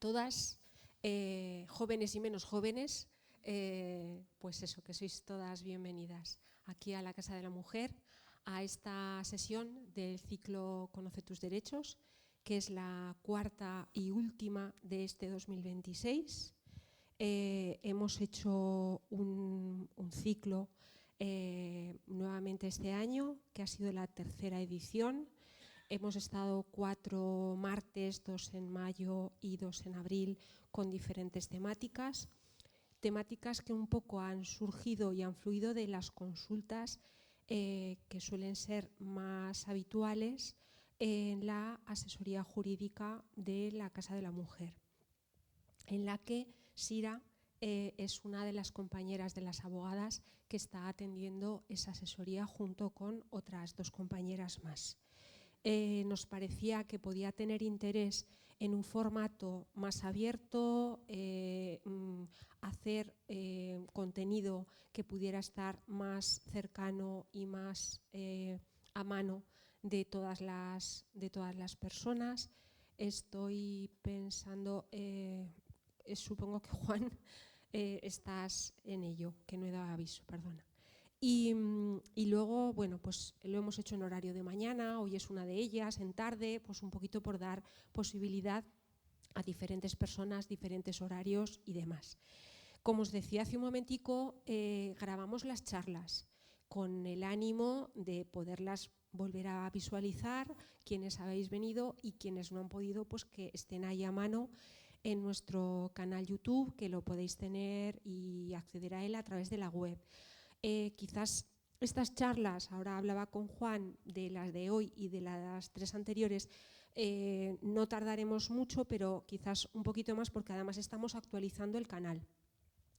todas, jóvenes y menos jóvenes, pues eso, que sois todas bienvenidas aquí a la Casa de la Mujer, a esta sesión del ciclo Conoce tus derechos, que es la cuarta y última de este 2026. Hemos hecho un ciclo nuevamente este año, que ha sido la tercera edición. Hemos estado 4 martes, 2 en mayo y 2 en abril, con diferentes temáticas que un poco han surgido y han fluido de las consultas que suelen ser más habituales en la asesoría jurídica de la Casa de la Mujer, en la que Sira es una de las compañeras de las abogadas que está atendiendo esa asesoría junto con otras 2 compañeras más. Nos parecía que podía tener interés en un formato más abierto, hacer contenido que pudiera estar más cercano y más a mano de todas las personas. Estoy pensando, supongo que Juan, estás en ello, que no he dado aviso, perdona. Y luego, bueno, pues lo hemos hecho en horario de mañana, hoy es una de ellas, en tarde, pues un poquito por dar posibilidad a diferentes personas, diferentes horarios y demás. Como os decía hace un momentico, grabamos las charlas con el ánimo de poderlas volver a visualizar, quienes habéis venido y quienes no han podido, pues que estén ahí a mano en nuestro canal YouTube, que lo podéis tener y acceder a él a través de la web. Quizás estas charlas, ahora hablaba con Juan de las de hoy y de las 3 anteriores, no tardaremos mucho, pero quizás un poquito más, porque además estamos actualizando el canal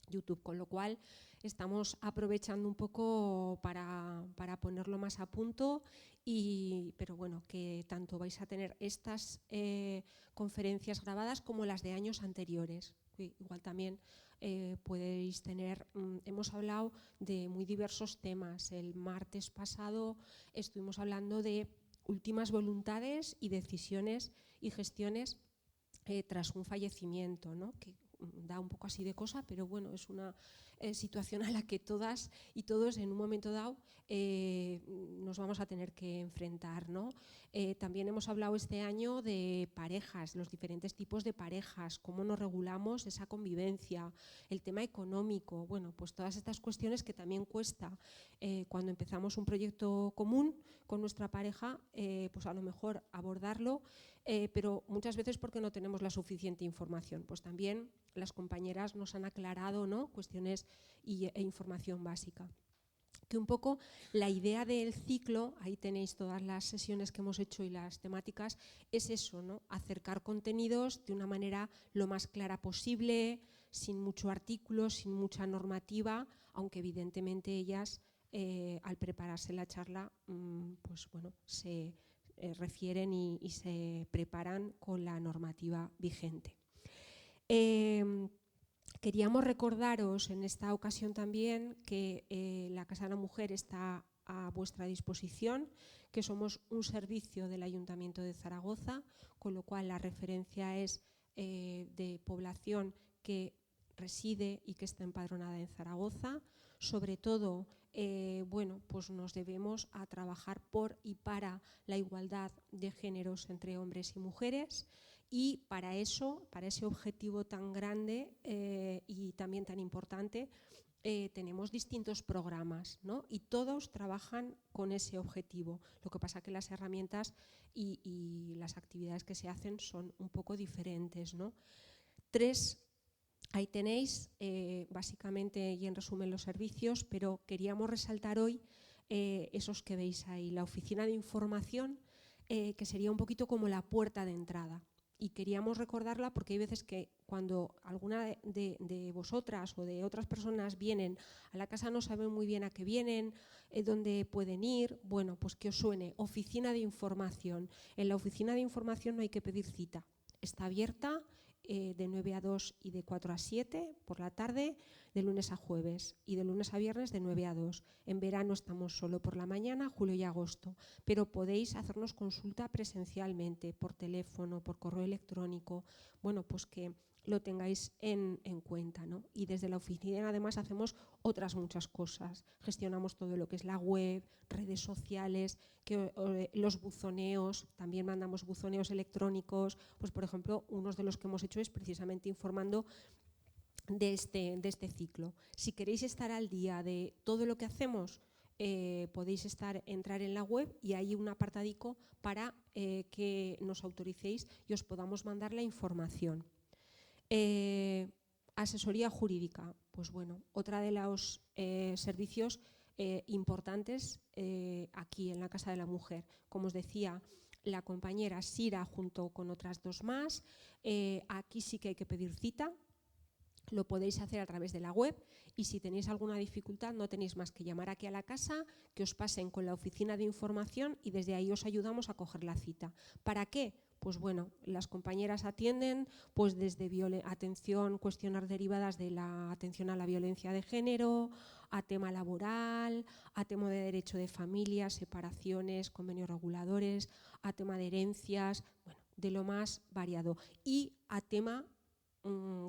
YouTube, con lo cual estamos aprovechando un poco para ponerlo más a punto, pero bueno, que tanto vais a tener estas conferencias grabadas como las de años anteriores. Igual también podéis tener, hemos hablado de muy diversos temas. El martes pasado estuvimos hablando de últimas voluntades y decisiones y gestiones tras un fallecimiento, ¿no? Que da un poco así de cosa, pero bueno, es una situación a la que todas y todos en un momento dado nos vamos a tener que enfrentar, ¿no? También hemos hablado este año de parejas, los diferentes tipos de parejas, cómo nos regulamos esa convivencia, el tema económico, bueno, pues todas estas cuestiones que también cuesta cuando empezamos un proyecto común con nuestra pareja, pues a lo mejor abordarlo, pero muchas veces porque no tenemos la suficiente información. Pues también las compañeras nos han aclarado, ¿no?, cuestiones e información básica. Que un poco la idea del ciclo, ahí tenéis todas las sesiones que hemos hecho y las temáticas, es eso, ¿no?, acercar contenidos de una manera lo más clara posible, sin mucho artículo, sin mucha normativa, aunque evidentemente ellas al prepararse la charla pues bueno, se refieren y se preparan con la normativa vigente. Queríamos recordaros en esta ocasión también que la Casa de la Mujer está a vuestra disposición, que somos un servicio del Ayuntamiento de Zaragoza, con lo cual la referencia es de población que reside y que está empadronada en Zaragoza. Sobre todo, bueno, pues nos debemos a trabajar por y para la igualdad de géneros entre hombres y mujeres, y para eso, para ese objetivo tan grande y también tan importante, tenemos distintos programas, ¿no?, y todos trabajan con ese objetivo. Lo que pasa que las herramientas y las actividades que se hacen son un poco diferentes, ¿no? 3, ahí tenéis básicamente y en resumen los servicios, pero queríamos resaltar hoy esos que veis ahí. La oficina de información, que sería un poquito como la puerta de entrada. Y queríamos recordarla porque hay veces que cuando alguna de vosotras o de otras personas vienen a la casa no saben muy bien a qué vienen, dónde pueden ir. Bueno, pues que os suene oficina de información. En la oficina de información no hay que pedir cita, está abierta de 9 a 2 y de 4 a 7 por la tarde, de lunes a jueves, y de lunes a viernes de 9 a 2. En verano estamos solo por la mañana, julio y agosto, pero podéis hacernos consulta presencialmente, por teléfono, por correo electrónico, bueno, pues que lo tengáis en cuenta, ¿no? Y desde la oficina además hacemos otras muchas cosas. Gestionamos todo lo que es la web, redes sociales, los buzoneos, también mandamos buzoneos electrónicos. Pues por ejemplo, uno de los que hemos hecho es precisamente informando de este ciclo. Si queréis estar al día de todo lo que hacemos, podéis entrar en la web y hay un apartadico para que nos autoricéis y os podamos mandar la información. Asesoría jurídica, pues bueno, otra de los servicios importantes aquí en la Casa de la Mujer. Como os decía, la compañera Sira junto con otras dos más, aquí sí que hay que pedir cita. Lo podéis hacer a través de la web y si tenéis alguna dificultad no tenéis más que llamar aquí a la casa, que os pasen con la oficina de información y desde ahí os ayudamos a coger la cita. ¿Para qué? Pues bueno, las compañeras atienden pues desde atención, cuestiones derivadas de la atención a la violencia de género, a tema laboral, a tema de derecho de familia, separaciones, convenios reguladores, a tema de herencias, bueno, de lo más variado y a tema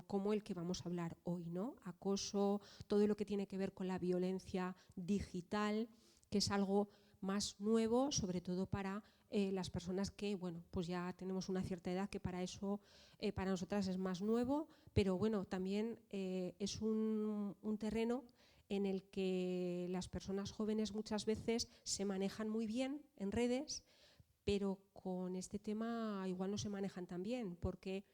como el que vamos a hablar hoy, ¿no? Acoso, todo lo que tiene que ver con la violencia digital, que es algo más nuevo, sobre todo para las personas que, bueno, pues ya tenemos una cierta edad, que para eso, para nosotras es más nuevo, pero bueno, también es un terreno en el que las personas jóvenes muchas veces se manejan muy bien en redes, pero con este tema igual no se manejan tan bien, porque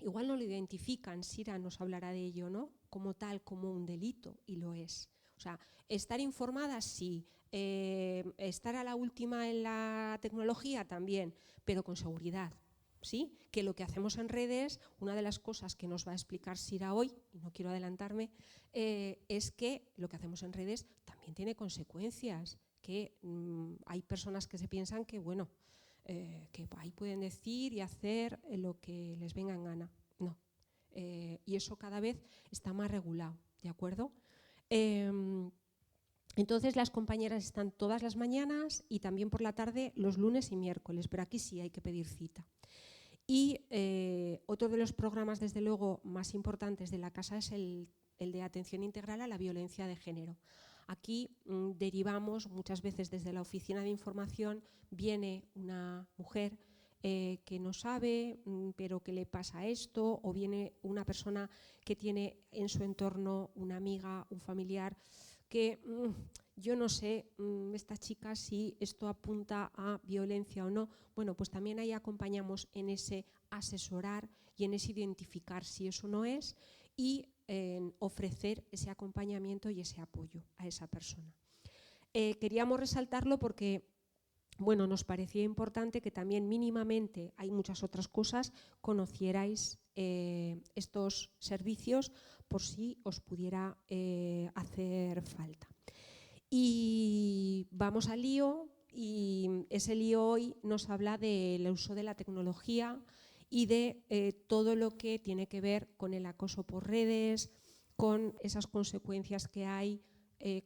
igual no lo identifican. Sira nos hablará de ello, ¿no? Como tal, como un delito, y lo es. O sea, estar informada sí, estar a la última en la tecnología también, pero con seguridad, ¿sí? Que lo que hacemos en redes, una de las cosas que nos va a explicar Sira hoy, y no quiero adelantarme, es que lo que hacemos en redes también tiene consecuencias, que hay personas que se piensan que, bueno, que ahí pueden decir y hacer lo que les venga en gana. No. Y eso cada vez está más regulado, ¿de acuerdo? Entonces las compañeras están todas las mañanas y también por la tarde los lunes y miércoles, pero aquí sí hay que pedir cita. Y otro de los programas, desde luego, más importantes de la casa es el de atención integral a la violencia de género. Aquí derivamos muchas veces desde la oficina de información, viene una mujer que no sabe, pero que le pasa esto, o viene una persona que tiene en su entorno una amiga, un familiar, que yo no sé, esta chica, si esto apunta a violencia o no. Bueno, pues también ahí acompañamos en ese asesorar y en ese identificar si eso no es y en ofrecer ese acompañamiento y ese apoyo a esa persona. Queríamos resaltarlo porque, bueno, nos parecía importante que también mínimamente, hay muchas otras cosas, conocierais estos servicios por si os pudiera hacer falta. Y vamos al lío, y ese lío hoy nos habla del uso de la tecnología y de todo lo que tiene que ver con el acoso por redes, con esas consecuencias que hay,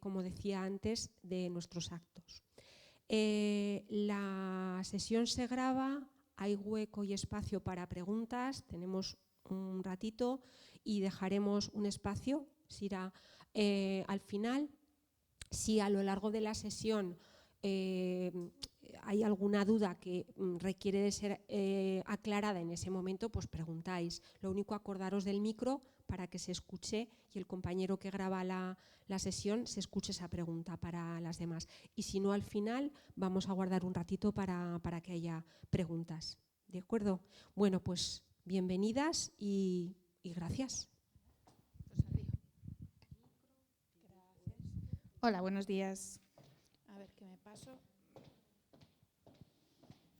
como decía antes, de nuestros actos. La sesión se graba, hay hueco y espacio para preguntas, tenemos un ratito y dejaremos un espacio, Sira, al final. Si a lo largo de la sesión hay alguna duda que requiere de ser aclarada en ese momento, pues preguntáis. Lo único, acordaros del micro para que se escuche y el compañero que graba la sesión se escuche esa pregunta para las demás. Y si no, al final vamos a guardar un ratito para que haya preguntas. ¿De acuerdo? Bueno, pues bienvenidas y gracias. Hola, buenos días. A ver qué me paso.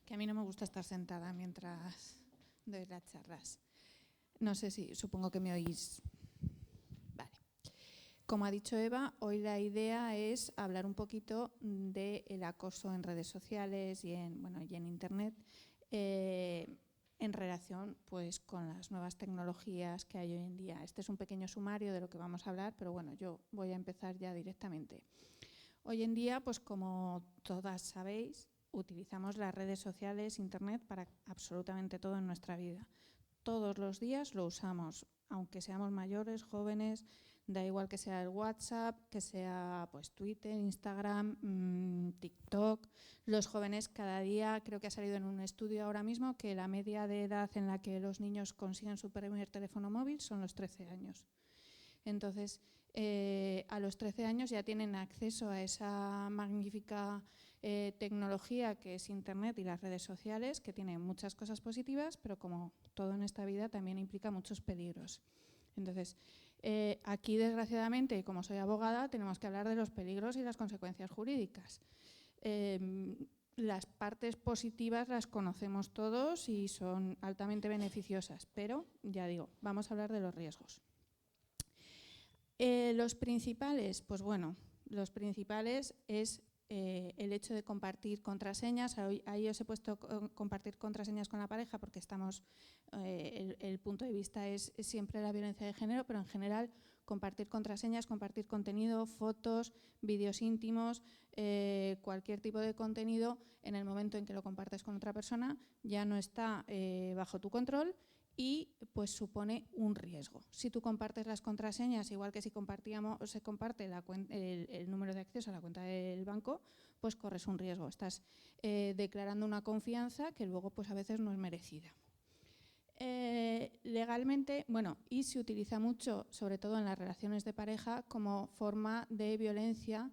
Que a mí no me gusta estar sentada mientras doy las charlas. No sé si, supongo que me oís. Vale. Como ha dicho Eva, hoy la idea es hablar un poquito del acoso en redes sociales y en Internet. en relación pues, con las nuevas tecnologías que hay hoy en día. Este es un pequeño sumario de lo que vamos a hablar, pero bueno, yo voy a empezar ya directamente. Hoy en día, pues como todas sabéis, utilizamos las redes sociales, Internet, para absolutamente todo en nuestra vida. Todos los días lo usamos, aunque seamos mayores, jóvenes, da igual que sea el WhatsApp, que sea pues, Twitter, Instagram, TikTok. Los jóvenes cada día, creo que ha salido en un estudio ahora mismo, que la media de edad en la que los niños consiguen su primer teléfono móvil son los 13 años. Entonces, a los 13 años ya tienen acceso a esa magnífica tecnología que es Internet y las redes sociales, que tiene muchas cosas positivas, pero como todo en esta vida también implica muchos peligros. Entonces, aquí desgraciadamente, como soy abogada, tenemos que hablar de los peligros y las consecuencias jurídicas. Las partes positivas las conocemos todos y son altamente beneficiosas, pero ya digo, vamos a hablar de los riesgos. Los principales, pues bueno, los principales es el hecho de compartir contraseñas. Ahí os he puesto compartir contraseñas con la pareja porque estamos, el punto de vista es siempre la violencia de género, pero en general compartir contraseñas, compartir contenido, fotos, vídeos íntimos, cualquier tipo de contenido, en el momento en que lo compartes con otra persona ya no está bajo tu control y pues supone un riesgo. Si tú compartes las contraseñas, igual que si se comparte el número de acceso a la cuenta del banco, pues corres un riesgo. Estás declarando una confianza que luego pues a veces no es merecida. Legalmente, bueno, y se utiliza mucho, sobre todo en las relaciones de pareja, como forma de violencia.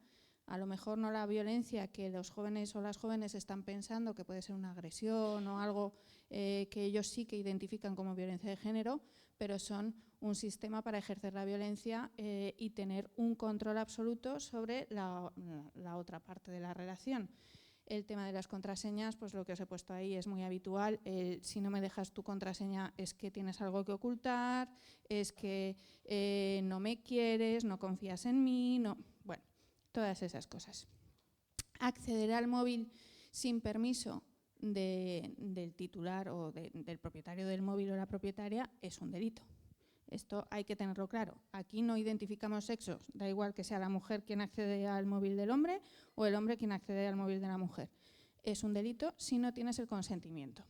A lo mejor no la violencia que los jóvenes o las jóvenes están pensando, que puede ser una agresión o algo que ellos sí que identifican como violencia de género, pero son un sistema para ejercer la violencia y tener un control absoluto sobre la otra parte de la relación. El tema de las contraseñas, pues lo que os he puesto ahí es muy habitual. Si no me dejas tu contraseña es que tienes algo que ocultar, es que no me quieres, no confías en mí, no, bueno, todas esas cosas. Acceder al móvil sin permiso del titular o del propietario del móvil o la propietaria es un delito. Esto hay que tenerlo claro. Aquí no identificamos sexos, da igual que sea la mujer quien accede al móvil del hombre o el hombre quien accede al móvil de la mujer. Es un delito si no tienes el consentimiento.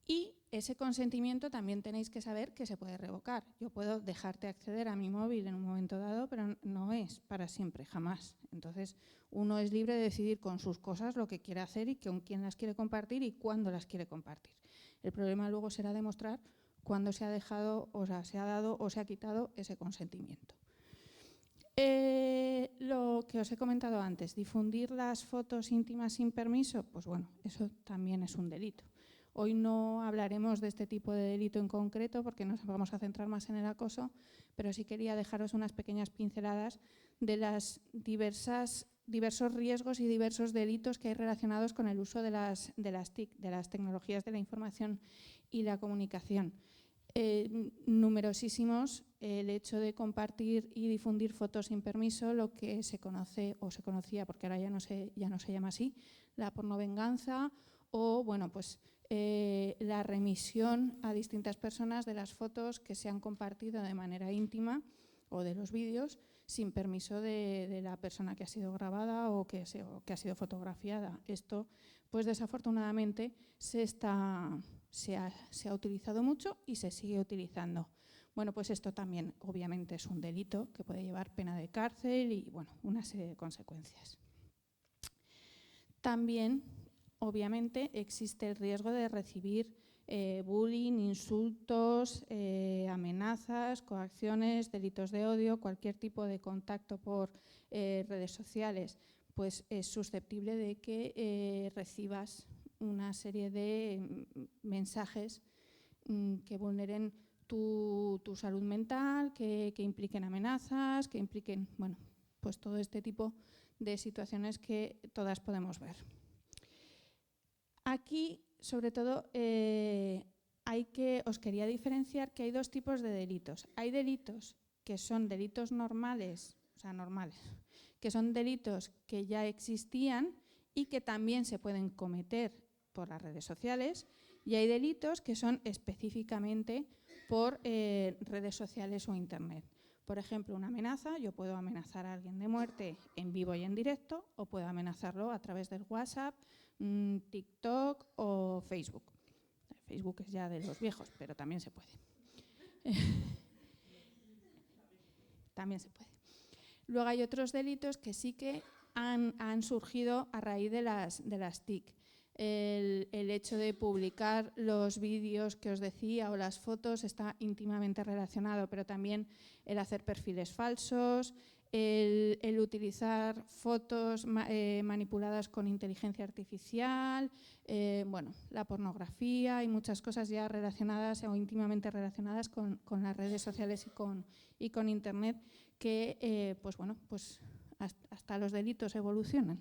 Y ese consentimiento también tenéis que saber que se puede revocar. Yo puedo dejarte acceder a mi móvil en un momento dado, pero no es para siempre, jamás. Entonces, uno es libre de decidir con sus cosas lo que quiere hacer y con quién las quiere compartir y cuándo las quiere compartir. El problema luego será demostrar cuándo se ha dejado, o sea, se ha dado o se ha quitado ese consentimiento. Lo que os he comentado antes, difundir las fotos íntimas sin permiso, pues bueno, eso también es un delito. Hoy no hablaremos de este tipo de delito en concreto porque nos vamos a centrar más en el acoso, pero sí quería dejaros unas pequeñas pinceladas de los diversos riesgos y diversos delitos que hay relacionados con el uso de las TIC, de las tecnologías de la información y la comunicación. Numerosísimos, el hecho de compartir y difundir fotos sin permiso, lo que se conoce o se conocía, porque ahora ya no se llama así, la pornovenganza o bueno, pues, la remisión a distintas personas de las fotos que se han compartido de manera íntima o de los vídeos sin permiso de la persona que ha sido grabada o que ha sido fotografiada. Esto, pues desafortunadamente, se ha utilizado mucho y se sigue utilizando. Bueno, pues esto también obviamente es un delito que puede llevar pena de cárcel y bueno, una serie de consecuencias. También, obviamente, existe el riesgo de recibir bullying, insultos, amenazas, coacciones, delitos de odio, cualquier tipo de contacto por redes sociales, pues es susceptible de que recibas una serie de mensajes que vulneren tu salud mental, que impliquen amenazas, que impliquen, bueno, pues todo este tipo de situaciones que todas podemos ver. Aquí, sobre todo, os quería diferenciar que hay dos tipos de delitos. Hay delitos que son delitos normales, o sea, normales, que son delitos que ya existían y que también se pueden cometer por las redes sociales, Y hay delitos que son específicamente por redes sociales o Internet. Por ejemplo, una amenaza, yo puedo amenazar a alguien de muerte en vivo y en directo, o puedo amenazarlo a través del WhatsApp, TikTok o Facebook. Facebook es ya de los viejos, pero también se puede. También se puede. Luego hay otros delitos que sí que han surgido a raíz de las TIC. El hecho de publicar los vídeos que os decía o las fotos está íntimamente relacionado, pero también el hacer perfiles falsos, el utilizar fotos manipuladas con inteligencia artificial, bueno, la pornografía y muchas cosas ya relacionadas o íntimamente relacionadas con las redes sociales y con Internet que, pues bueno, pues hasta los delitos evolucionan.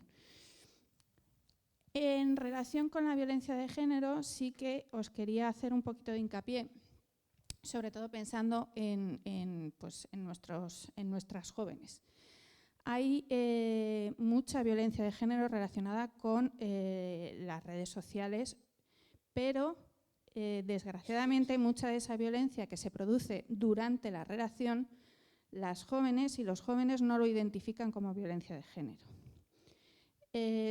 En relación con la violencia de género, sí que os quería hacer un poquito de hincapié, sobre todo pensando en nuestras jóvenes. Hay mucha violencia de género relacionada con las redes sociales, pero desgraciadamente mucha de esa violencia que se produce durante la relación, las jóvenes y los jóvenes no lo identifican como violencia de género.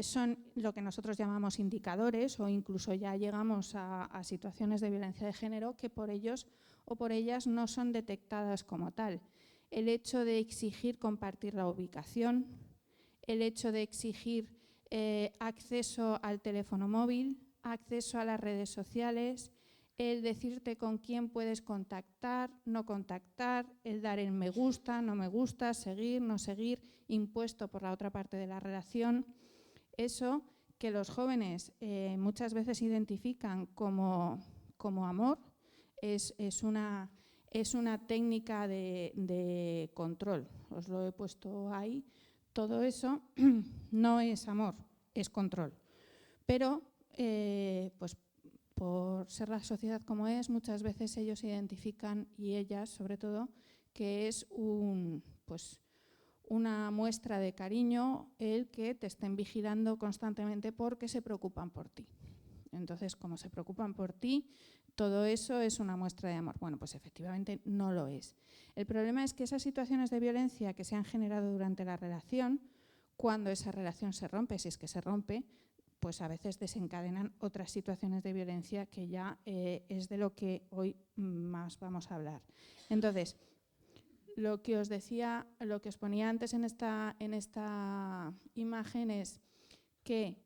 Son lo que nosotros llamamos indicadores, o incluso ya llegamos a situaciones de violencia de género que por ellos o por ellas no son detectadas como tal. El hecho de exigir compartir la ubicación, el hecho de exigir acceso al teléfono móvil, acceso a las redes sociales, el decirte con quién puedes contactar, no contactar, el dar el me gusta, no me gusta, seguir, no seguir, impuesto por la otra parte de la relación. Eso que los jóvenes muchas veces identifican como amor es una técnica de control. Os lo he puesto ahí. Todo eso no es amor, es control. Pero pues por ser la sociedad como es, muchas veces ellos identifican, y ellas sobre todo, que es una muestra de cariño el que te estén vigilando constantemente porque se preocupan por ti. Entonces, como se preocupan por ti, todo eso es una muestra de amor. Bueno, pues efectivamente no lo es. El problema es que esas situaciones de violencia que se han generado durante la relación, cuando esa relación se rompe, si es que se rompe, pues a veces desencadenan otras situaciones de violencia que ya es de lo que hoy más vamos a hablar. Entonces, lo que os decía, lo que os ponía antes en esta imagen es que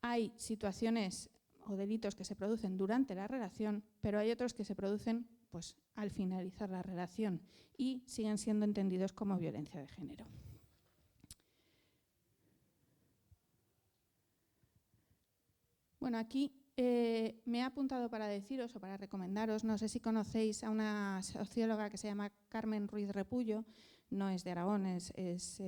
hay situaciones o delitos que se producen durante la relación, pero hay otros que se producen pues, al finalizar la relación y siguen siendo entendidos como violencia de género. Bueno, aquí me he apuntado para deciros o para recomendaros, no sé si conocéis a una socióloga que se llama Carmen Ruiz Repullo, no es de Aragón, es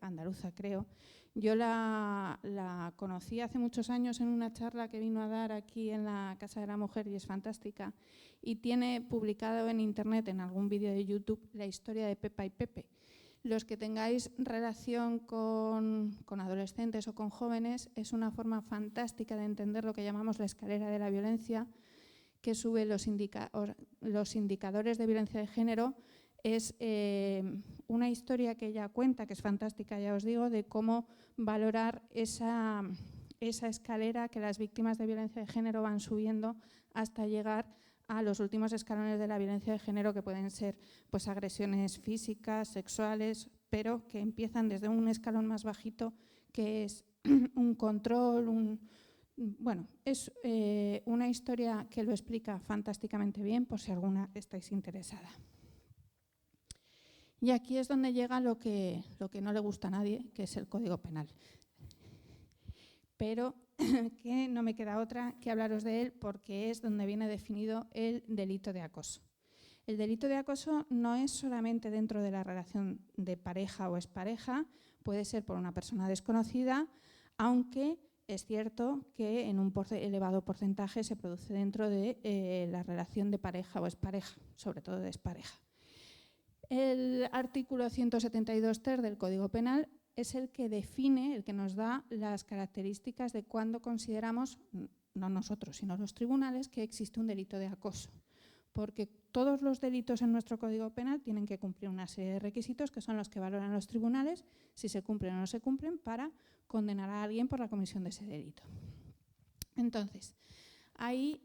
andaluza creo. Yo la conocí hace muchos años en una charla que vino a dar aquí en la Casa de la Mujer y es fantástica, y tiene publicado en internet, en algún vídeo de YouTube, la historia de Pepa y Pepe. Los que tengáis relación con adolescentes o con jóvenes, es una forma fantástica de entender lo que llamamos la escalera de la violencia, que sube los indicadores de violencia de género. Es una historia que ella cuenta, que es fantástica, ya os digo, de cómo valorar esa escalera que las víctimas de violencia de género van subiendo hasta llegar a los últimos escalones de la violencia de género, que pueden ser pues, agresiones físicas, sexuales, pero que empiezan desde un escalón más bajito, que es un control, bueno, es una historia que lo explica fantásticamente bien, por si alguna estáis interesada. Y aquí es donde llega lo que no le gusta a nadie, que es el Código Penal. Pero que no me queda otra que hablaros de él, porque es donde viene definido el delito de acoso. El delito de acoso no es solamente dentro de la relación de pareja o expareja, puede ser por una persona desconocida, aunque es cierto que en un elevado porcentaje se produce dentro de la relación de pareja o expareja, sobre todo de expareja. El artículo 172 ter del Código Penal es el que define, el que nos da las características de cuándo consideramos no nosotros, sino los tribunales, que existe un delito de acoso. Porque todos los delitos en nuestro Código Penal tienen que cumplir una serie de requisitos que son los que valoran los tribunales, si se cumplen o no se cumplen, para condenar a alguien por la comisión de ese delito. Entonces, ahí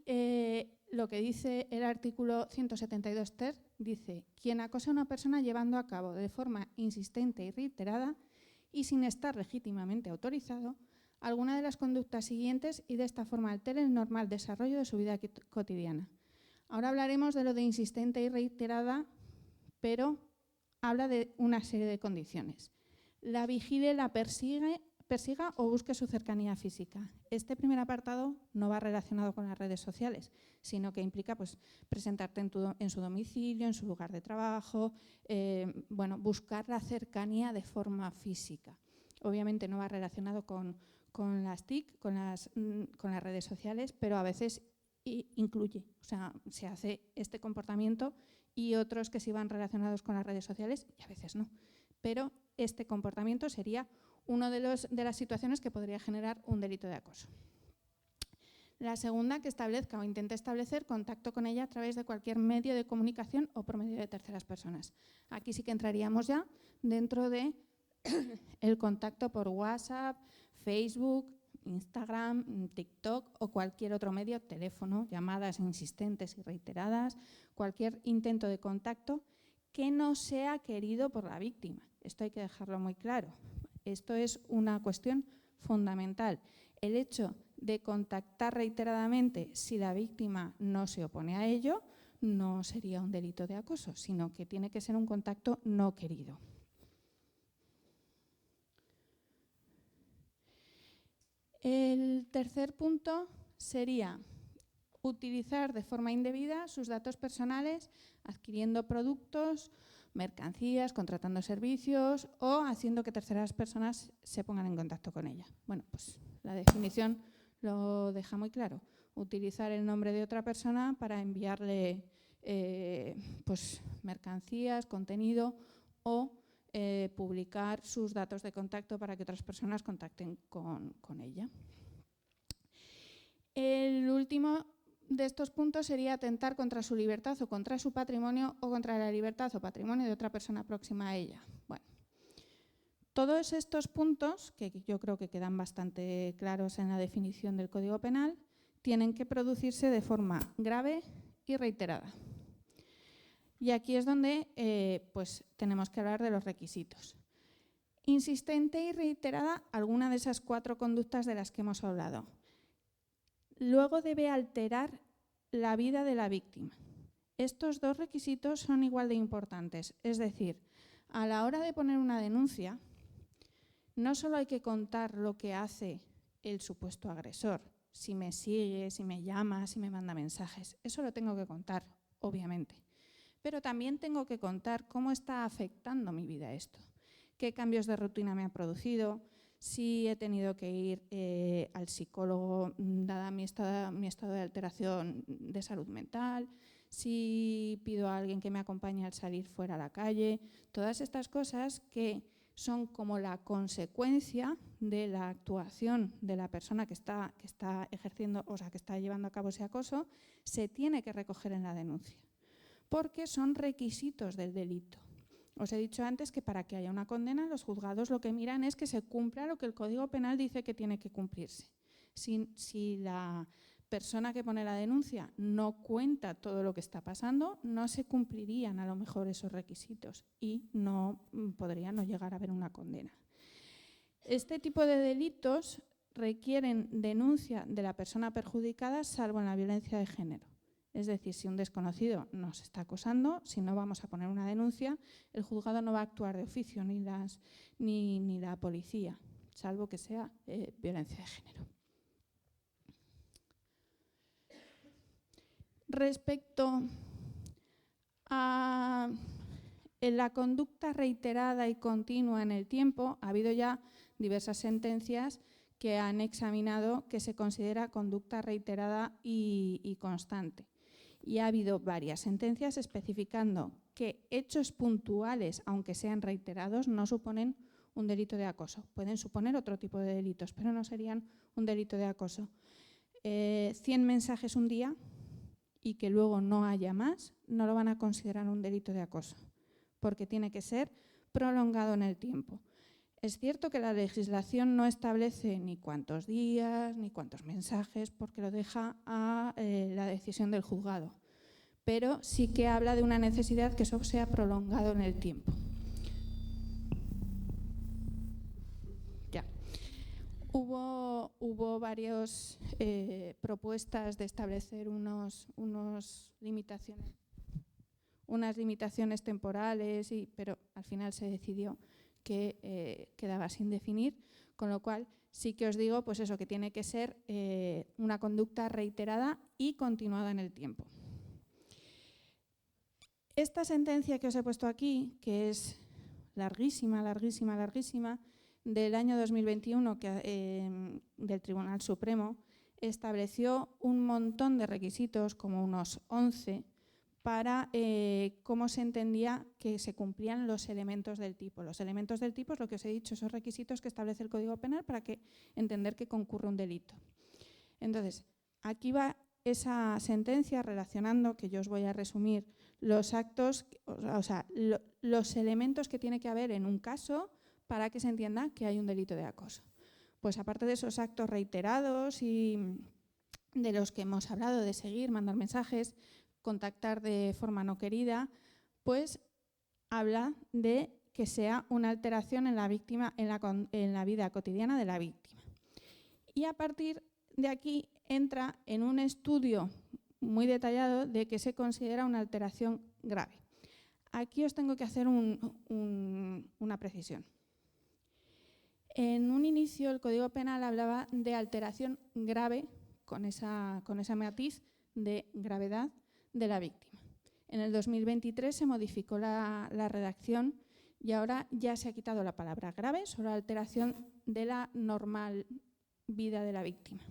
lo que dice el artículo 172 ter dice: quien acosa a una persona llevando a cabo de forma insistente y reiterada y sin estar legítimamente autorizado alguna de las conductas siguientes y de esta forma altere el normal desarrollo de su vida cotidiana. Ahora hablaremos de lo de insistente y reiterada, pero habla de una serie de condiciones. La vigile, la persiga o busque su cercanía física. Este primer apartado no va relacionado con las redes sociales, sino que implica pues, presentarte en su domicilio, en su lugar de trabajo, buscar la cercanía de forma física. Obviamente no va relacionado con las TIC, con las redes sociales, pero a veces incluye, o sea, se hace este comportamiento y otros que sí van relacionados con las redes sociales y a veces no. Pero este comportamiento sería una de las situaciones que podría generar un delito de acoso. La segunda, que establezca o intente establecer contacto con ella a través de cualquier medio de comunicación o por medio de terceras personas. Aquí sí que entraríamos ya dentro de el contacto por WhatsApp, Facebook, Instagram, TikTok o cualquier otro medio, teléfono, llamadas insistentes y reiteradas, cualquier intento de contacto que no sea querido por la víctima. Esto hay que dejarlo muy claro. Esto es una cuestión fundamental. El hecho de contactar reiteradamente, si la víctima no se opone a ello, no sería un delito de acoso, sino que tiene que ser un contacto no querido. El tercer punto sería utilizar de forma indebida sus datos personales adquiriendo productos, mercancías, contratando servicios o haciendo que terceras personas se pongan en contacto con ella. Bueno, pues la definición lo deja muy claro. Utilizar el nombre de otra persona para enviarle mercancías, contenido o publicar sus datos de contacto para que otras personas contacten con ella. El último de estos puntos sería atentar contra su libertad o contra su patrimonio o contra la libertad o patrimonio de otra persona próxima a ella. Bueno, todos estos puntos, que yo creo que quedan bastante claros en la definición del Código Penal, tienen que producirse de forma grave y reiterada. Y aquí es donde tenemos que hablar de los requisitos. Insistente y reiterada alguna de esas 4 conductas de las que hemos hablado. Luego debe alterar la vida de la víctima. Estos 2 requisitos son igual de importantes. Es decir, a la hora de poner una denuncia, no solo hay que contar lo que hace el supuesto agresor, si me sigue, si me llama, si me manda mensajes. Eso lo tengo que contar, obviamente. Pero también tengo que contar cómo está afectando mi vida esto. Qué cambios de rutina me ha producido, si he tenido que ir al psicólogo dada mi estado de alteración de salud mental, si pido a alguien que me acompañe al salir fuera a la calle, todas estas cosas que son como la consecuencia de la actuación de la persona que está ejerciendo, o sea, que está llevando a cabo ese acoso, se tiene que recoger en la denuncia, porque son requisitos del delito. Os he dicho antes que para que haya una condena, los juzgados lo que miran es que se cumpla lo que el Código Penal dice que tiene que cumplirse. Si la persona que pone la denuncia no cuenta todo lo que está pasando, no se cumplirían a lo mejor esos requisitos y no podría no llegar a haber una condena. Este tipo de delitos requieren denuncia de la persona perjudicada, salvo en la violencia de género. Es decir, si un desconocido nos está acosando, si no vamos a poner una denuncia, el juzgado no va a actuar de oficio ni la policía, salvo que sea violencia de género. Respecto a la conducta reiterada y continua en el tiempo, ha habido ya diversas sentencias que han examinado que se considera conducta reiterada y constante. Y ha habido varias sentencias especificando que hechos puntuales, aunque sean reiterados, no suponen un delito de acoso. Pueden suponer otro tipo de delitos, pero no serían un delito de acoso. 100 mensajes un día y que luego no haya más, no lo van a considerar un delito de acoso, porque tiene que ser prolongado en el tiempo. Es cierto que la legislación no establece ni cuántos días, ni cuántos mensajes, porque lo deja a la decisión del juzgado, pero sí que habla de una necesidad que eso sea prolongado en el tiempo. Ya. Hubo varias propuestas de establecer unas limitaciones temporales, pero al final se decidió que quedaba sin definir, con lo cual sí que os digo pues eso, que tiene que ser una conducta reiterada y continuada en el tiempo. Esta sentencia que os he puesto aquí, que es larguísima, del año 2021 del Tribunal Supremo, estableció un montón de requisitos, como unos 11, para cómo se entendía que se cumplían los elementos del tipo. Los elementos del tipo es lo que os he dicho, esos requisitos que establece el Código Penal para entender que concurre un delito. Entonces, aquí va esa sentencia relacionando, que yo os voy a resumir, los actos, los elementos que tiene que haber en un caso para que se entienda que hay un delito de acoso. Pues aparte de esos actos reiterados y de los que hemos hablado, de seguir, mandar mensajes, contactar de forma no querida, pues habla de que sea una alteración en la víctima, en la vida cotidiana de la víctima. Y a partir de aquí entra en un estudio muy detallado de que se considera una alteración grave. Aquí os tengo que hacer una precisión. En un inicio el Código Penal hablaba de alteración grave con esa matiz de gravedad de la víctima. En el 2023 se modificó la redacción y ahora ya se ha quitado la palabra grave, solo alteración de la normal vida de la víctima.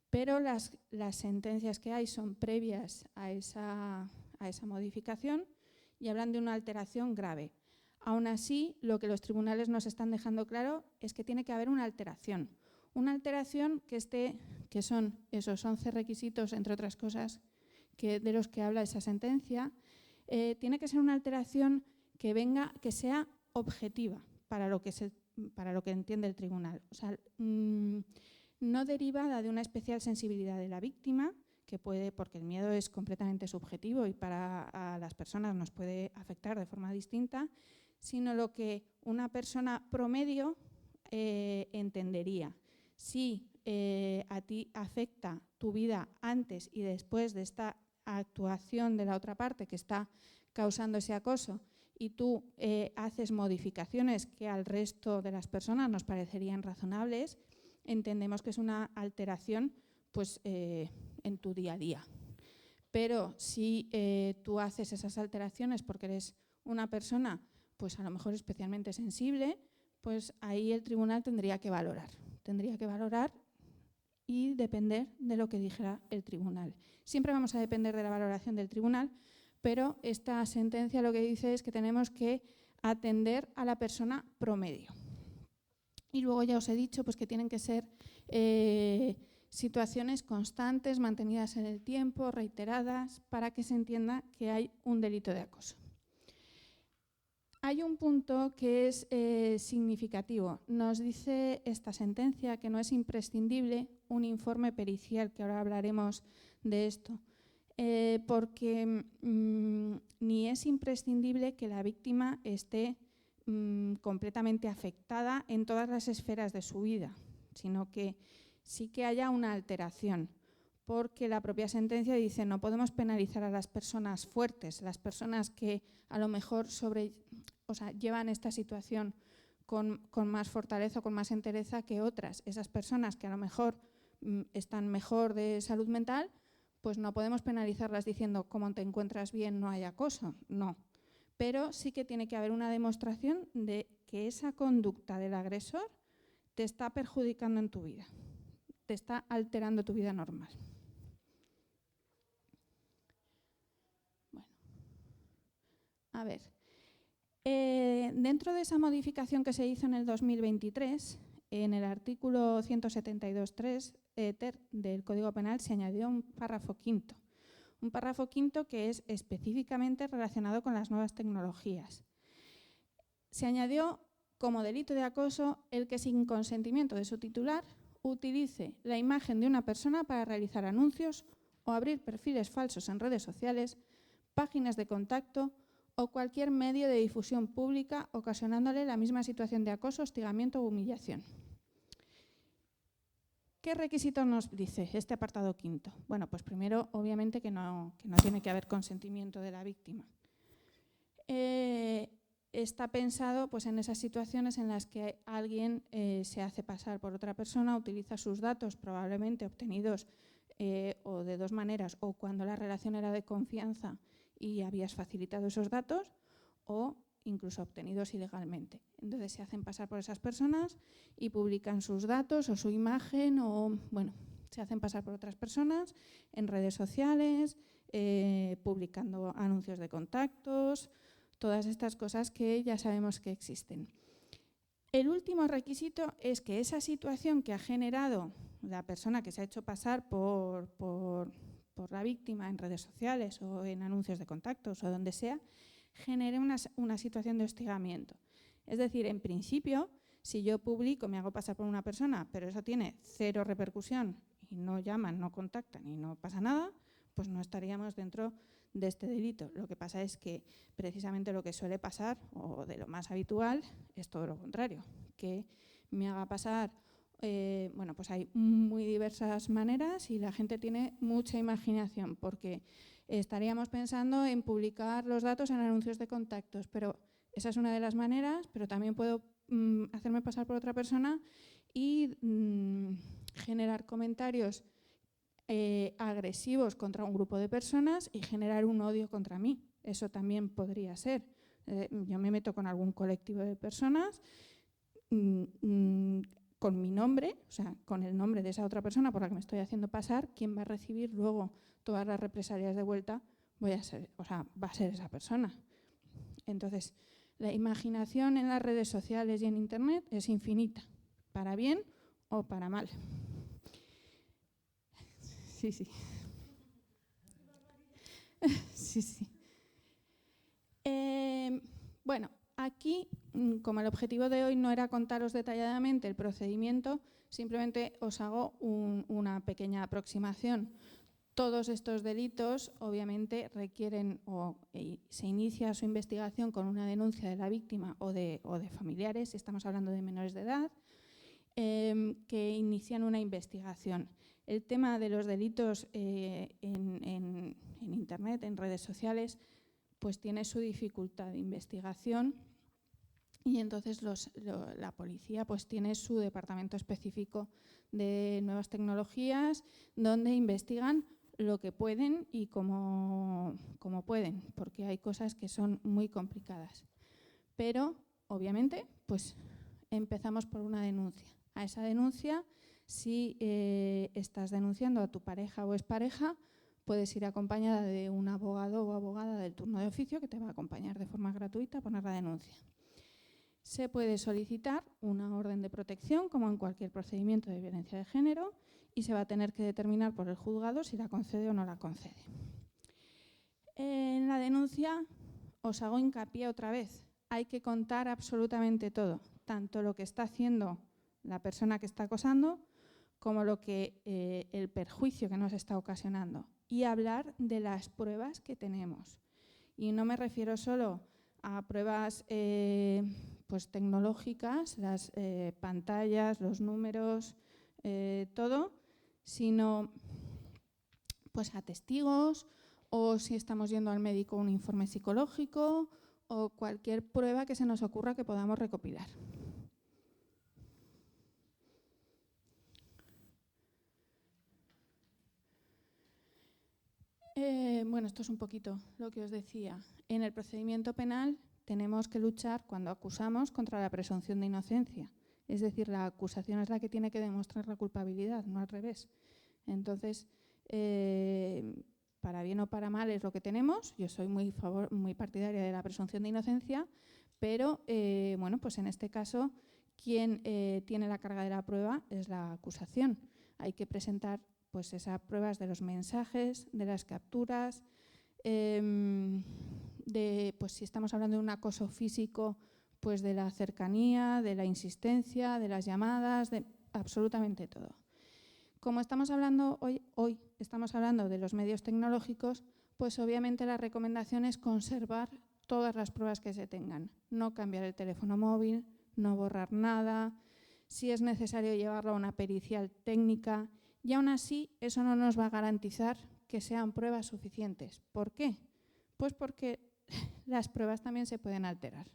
Pero las sentencias que hay son previas a esa modificación y hablan de una alteración grave. Aún así, lo que los tribunales nos están dejando claro es que tiene que haber una alteración que son esos 11 requisitos, entre otras cosas, de los que habla esa sentencia. Tiene que ser una alteración que sea objetiva para lo que entiende el tribunal. O sea, no derivada de una especial sensibilidad de la víctima, que puede, porque el miedo es completamente subjetivo y para las personas nos puede afectar de forma distinta, sino lo que una persona promedio entendería. Si a ti afecta tu vida antes y después de esta actuación de la otra parte que está causando ese acoso y tú haces modificaciones que al resto de las personas nos parecerían razonables, entendemos que es una alteración pues, en tu día a día. Pero si tú haces esas alteraciones porque eres una persona pues a lo mejor especialmente sensible, pues ahí el tribunal tendría que valorar y depender de lo que dijera el tribunal. Siempre vamos a depender de la valoración del tribunal, pero esta sentencia lo que dice es que tenemos que atender a la persona promedio. Y luego ya os he dicho pues, que tienen que ser situaciones constantes, mantenidas en el tiempo, reiteradas, para que se entienda que hay un delito de acoso. Hay un punto que es significativo. Nos dice esta sentencia que no es imprescindible un informe pericial, que ahora hablaremos de esto, porque ni es imprescindible que la víctima esté completamente afectada en todas las esferas de su vida, sino que sí que haya una alteración, porque la propia sentencia dice no podemos penalizar a las personas fuertes, las personas que a lo mejor llevan esta situación con más fortaleza o con más entereza que otras. Esas personas que a lo mejor están mejor de salud mental, pues no podemos penalizarlas diciendo como te encuentras bien no hay acoso, no. Pero sí que tiene que haber una demostración de que esa conducta del agresor te está perjudicando en tu vida, te está alterando tu vida normal. Bueno, a ver, dentro de esa modificación que se hizo en el 2023, En el artículo 172.3 del Código Penal se añadió un párrafo quinto. Un párrafo quinto que es específicamente relacionado con las nuevas tecnologías. Se añadió como delito de acoso el que sin consentimiento de su titular utilice la imagen de una persona para realizar anuncios o abrir perfiles falsos en redes sociales, páginas de contacto o cualquier medio de difusión pública ocasionándole la misma situación de acoso, hostigamiento o humillación. ¿Qué requisitos nos dice este apartado quinto? Bueno, pues primero, obviamente, que no tiene que haber consentimiento de la víctima. Está pensado pues, en esas situaciones en las que alguien se hace pasar por otra persona, utiliza sus datos probablemente obtenidos o de dos maneras, o cuando la relación era de confianza y habías facilitado esos datos, o incluso obtenidos ilegalmente. Entonces se hacen pasar por esas personas y publican sus datos o su imagen o, bueno, se hacen pasar por otras personas en redes sociales, publicando anuncios de contactos, todas estas cosas que ya sabemos que existen. El último requisito es que esa situación que ha generado la persona que se ha hecho pasar por la víctima en redes sociales o en anuncios de contactos o donde sea, genere una situación de hostigamiento. Es decir, en principio, si yo publico, me hago pasar por una persona, pero eso tiene cero repercusión y no llaman, no contactan y no pasa nada, pues no estaríamos dentro de este delito. Lo que pasa es que precisamente lo que suele pasar, o de lo más habitual, es todo lo contrario, que me haga pasar. Bueno, pues hay muy diversas maneras y la gente tiene mucha imaginación porque estaríamos pensando en publicar los datos en anuncios de contactos, pero esa es una de las maneras, pero también puedo hacerme pasar por otra persona y generar comentarios agresivos contra un grupo de personas y generar un odio contra mí. Eso también podría ser. Yo me meto con algún colectivo de personas con mi nombre, o sea, con el nombre de esa otra persona por la que me estoy haciendo pasar, quien va a recibir luego todas las represalias de vuelta va a ser esa persona. Entonces, la imaginación en las redes sociales y en Internet es infinita, para bien o para mal. Sí. Sí. Bueno, aquí, como el objetivo de hoy no era contaros detalladamente el procedimiento, simplemente os hago una pequeña aproximación. Todos estos delitos, obviamente, requieren se inicia su investigación con una denuncia de la víctima o de familiares, si estamos hablando de menores de edad, que inician una investigación. El tema de los delitos en Internet, en redes sociales, pues tiene su dificultad de investigación y entonces la policía pues tiene su departamento específico de nuevas tecnologías donde investigan lo que pueden y como pueden, porque hay cosas que son muy complicadas. Pero, obviamente, pues empezamos por una denuncia. A esa denuncia, si estás denunciando a tu pareja o expareja, puedes ir acompañada de un abogado o abogada del turno de oficio que te va a acompañar de forma gratuita a poner la denuncia. Se puede solicitar una orden de protección, como en cualquier procedimiento de violencia de género, y se va a tener que determinar por el juzgado si la concede o no la concede. En la denuncia os hago hincapié otra vez. Hay que contar absolutamente todo, tanto lo que está haciendo la persona que está acosando como el perjuicio que nos está ocasionando y hablar de las pruebas que tenemos. Y no me refiero solo a pruebas pues tecnológicas, las pantallas, los números, todo, sino pues a testigos o si estamos yendo al médico un informe psicológico o cualquier prueba que se nos ocurra que podamos recopilar. Bueno, esto es un poquito lo que os decía. En el procedimiento penal tenemos que luchar cuando acusamos contra la presunción de inocencia. Es decir, la acusación es la que tiene que demostrar la culpabilidad, no al revés. Entonces, para bien o para mal es lo que tenemos. Yo soy muy partidaria de la presunción de inocencia, pero bueno, pues en este caso quien tiene la carga de la prueba es la acusación. Hay que presentar pues, esas pruebas de los mensajes, de las capturas, pues, si estamos hablando de un acoso físico, pues de la cercanía, de la insistencia, de las llamadas, de absolutamente todo. Como estamos hablando hoy estamos hablando de los medios tecnológicos, pues obviamente la recomendación es conservar todas las pruebas que se tengan. No cambiar el teléfono móvil, no borrar nada, si es necesario llevarlo a una pericial técnica, y aún así eso no nos va a garantizar que sean pruebas suficientes. ¿Por qué? Pues porque las pruebas también se pueden alterar.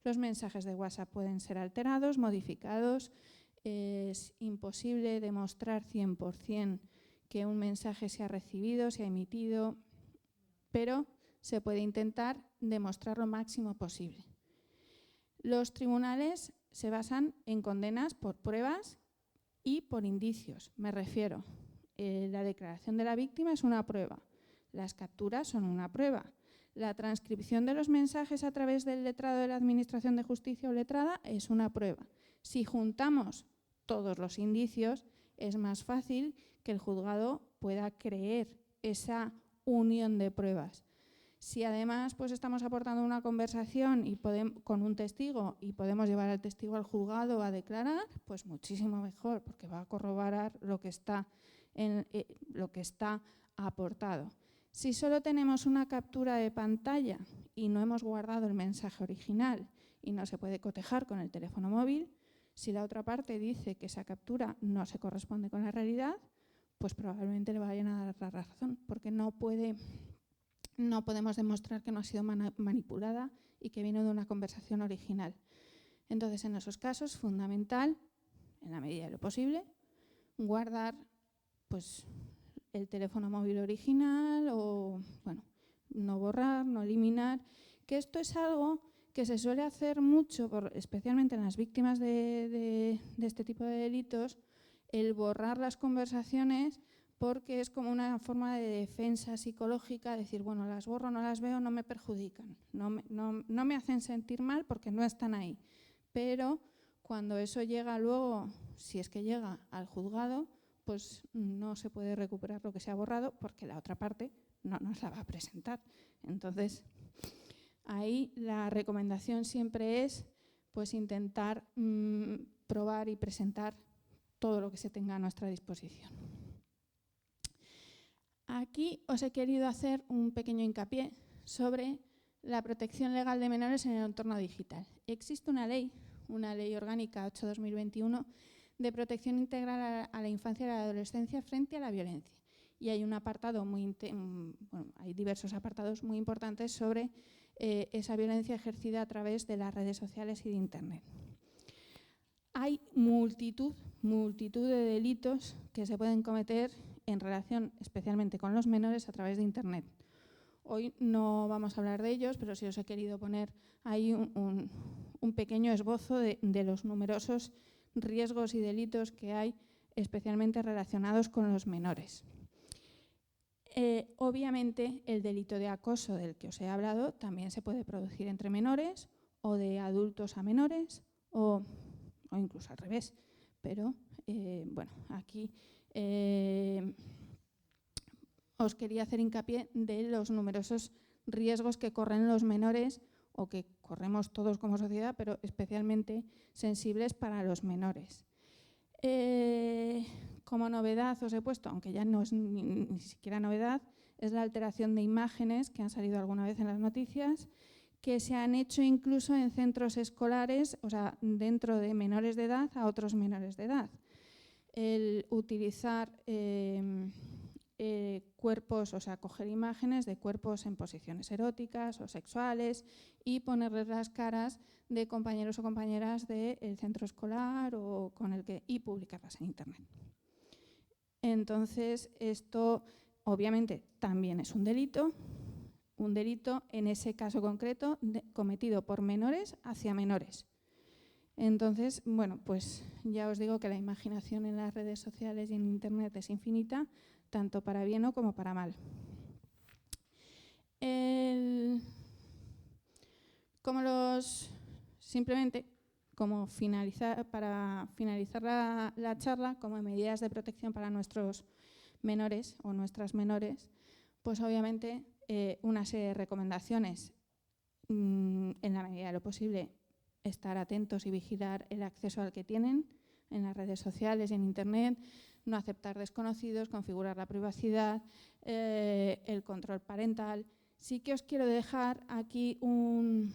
Los mensajes de WhatsApp pueden ser alterados, modificados. Es imposible demostrar 100% que un mensaje se ha recibido, se ha emitido, pero se puede intentar demostrar lo máximo posible. Los tribunales se basan en condenas por pruebas y por indicios. Me refiero, la declaración de la víctima es una prueba, las capturas son una prueba, la transcripción de los mensajes a través del letrado de la Administración de Justicia o letrada es una prueba. Si juntamos todos los indicios, es más fácil que el juzgado pueda creer esa unión de pruebas. Si además pues, estamos aportando una conversación con un testigo y podemos llevar al testigo al juzgado a declarar, pues muchísimo mejor, porque va a corroborar lo que está aportado. Si solo tenemos una captura de pantalla y no hemos guardado el mensaje original y no se puede cotejar con el teléfono móvil, si la otra parte dice que esa captura no se corresponde con la realidad, pues probablemente le vayan a dar la razón, porque no podemos demostrar que no ha sido manipulada y que vino de una conversación original. Entonces, en esos casos, fundamental, en la medida de lo posible, guardar pues, el teléfono móvil original o, bueno, no borrar, no eliminar, que esto es algo que se suele hacer mucho, especialmente en las víctimas de este tipo de delitos, el borrar las conversaciones porque es como una forma de defensa psicológica, decir, bueno, las borro, no las veo, no me perjudican, no me hacen sentir mal porque no están ahí. Pero cuando eso llega luego, si es que llega al juzgado, pues no se puede recuperar lo que se ha borrado porque la otra parte no nos la va a presentar. Entonces, ahí la recomendación siempre es pues, intentar probar y presentar todo lo que se tenga a nuestra disposición. Aquí os he querido hacer un pequeño hincapié sobre la protección legal de menores en el entorno digital. Existe una ley orgánica 8/2021 de protección integral a la infancia y a la adolescencia frente a la violencia. Y hay un apartado hay diversos apartados muy importantes sobre esa violencia ejercida a través de las redes sociales y de Internet. Hay multitud de delitos que se pueden cometer en relación especialmente con los menores a través de Internet. Hoy no vamos a hablar de ellos, pero sí os he querido poner ahí un pequeño esbozo de los numerosos riesgos y delitos que hay, especialmente relacionados con los menores. Obviamente, el delito de acoso del que os he hablado también se puede producir entre menores o de adultos a menores o incluso al revés. Pero, bueno, aquí os quería hacer hincapié de los numerosos riesgos que corren los menores o que corremos todos como sociedad, pero especialmente sensibles para los menores. Como novedad os he puesto, aunque ya no es ni siquiera novedad, es la alteración de imágenes que han salido alguna vez en las noticias, que se han hecho incluso en centros escolares, o sea, dentro de menores de edad a otros menores de edad. El utilizar cuerpos, o sea, coger imágenes de cuerpos en posiciones eróticas o sexuales y ponerles las caras de compañeros o compañeras del centro escolar y publicarlas en Internet. Entonces, esto obviamente también es un delito en ese caso concreto cometido por menores hacia menores. Entonces, bueno, pues ya os digo que la imaginación en las redes sociales y en Internet es infinita, tanto para bien como para mal. Simplemente para finalizar la charla, como medidas de protección para nuestros menores o nuestras menores, pues obviamente una serie de recomendaciones. En la medida de lo posible, estar atentos y vigilar el acceso al que tienen en las redes sociales y en Internet, no aceptar desconocidos, configurar la privacidad, el control parental. Sí que os quiero dejar aquí un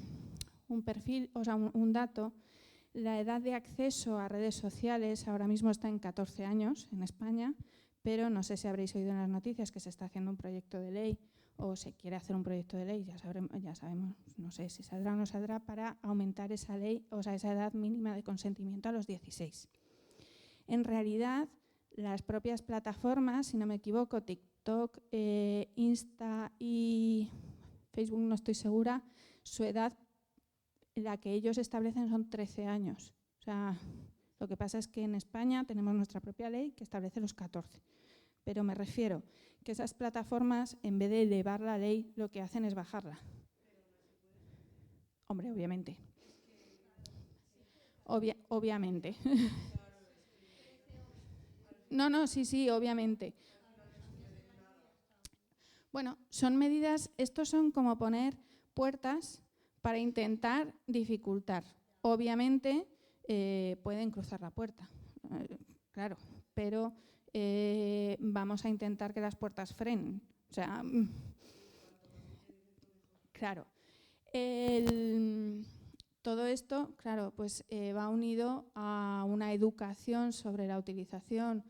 perfil, o sea, un dato. La edad de acceso a redes sociales ahora mismo está en 14 años en España, pero no sé si habréis oído en las noticias que se está haciendo un proyecto de ley o se quiere hacer un proyecto de ley, ya sabemos, no sé si saldrá o no saldrá, para aumentar esa ley, o sea, esa edad mínima de consentimiento a los 16. En realidad, las propias plataformas, si no me equivoco, TikTok, Insta y Facebook, no estoy segura, su edad, la que ellos establecen son 13 años. O sea, lo que pasa es que en España tenemos nuestra propia ley que establece los 14. Pero me refiero que esas plataformas, en vez de elevar la ley, lo que hacen es bajarla. Hombre, obviamente. Obviamente. No, sí, obviamente. Bueno, son medidas, estos son como poner puertas para intentar dificultar. Obviamente pueden cruzar la puerta, claro, pero vamos a intentar que las puertas frenen. O sea, claro. Todo esto, claro, pues va unido a una educación sobre la utilización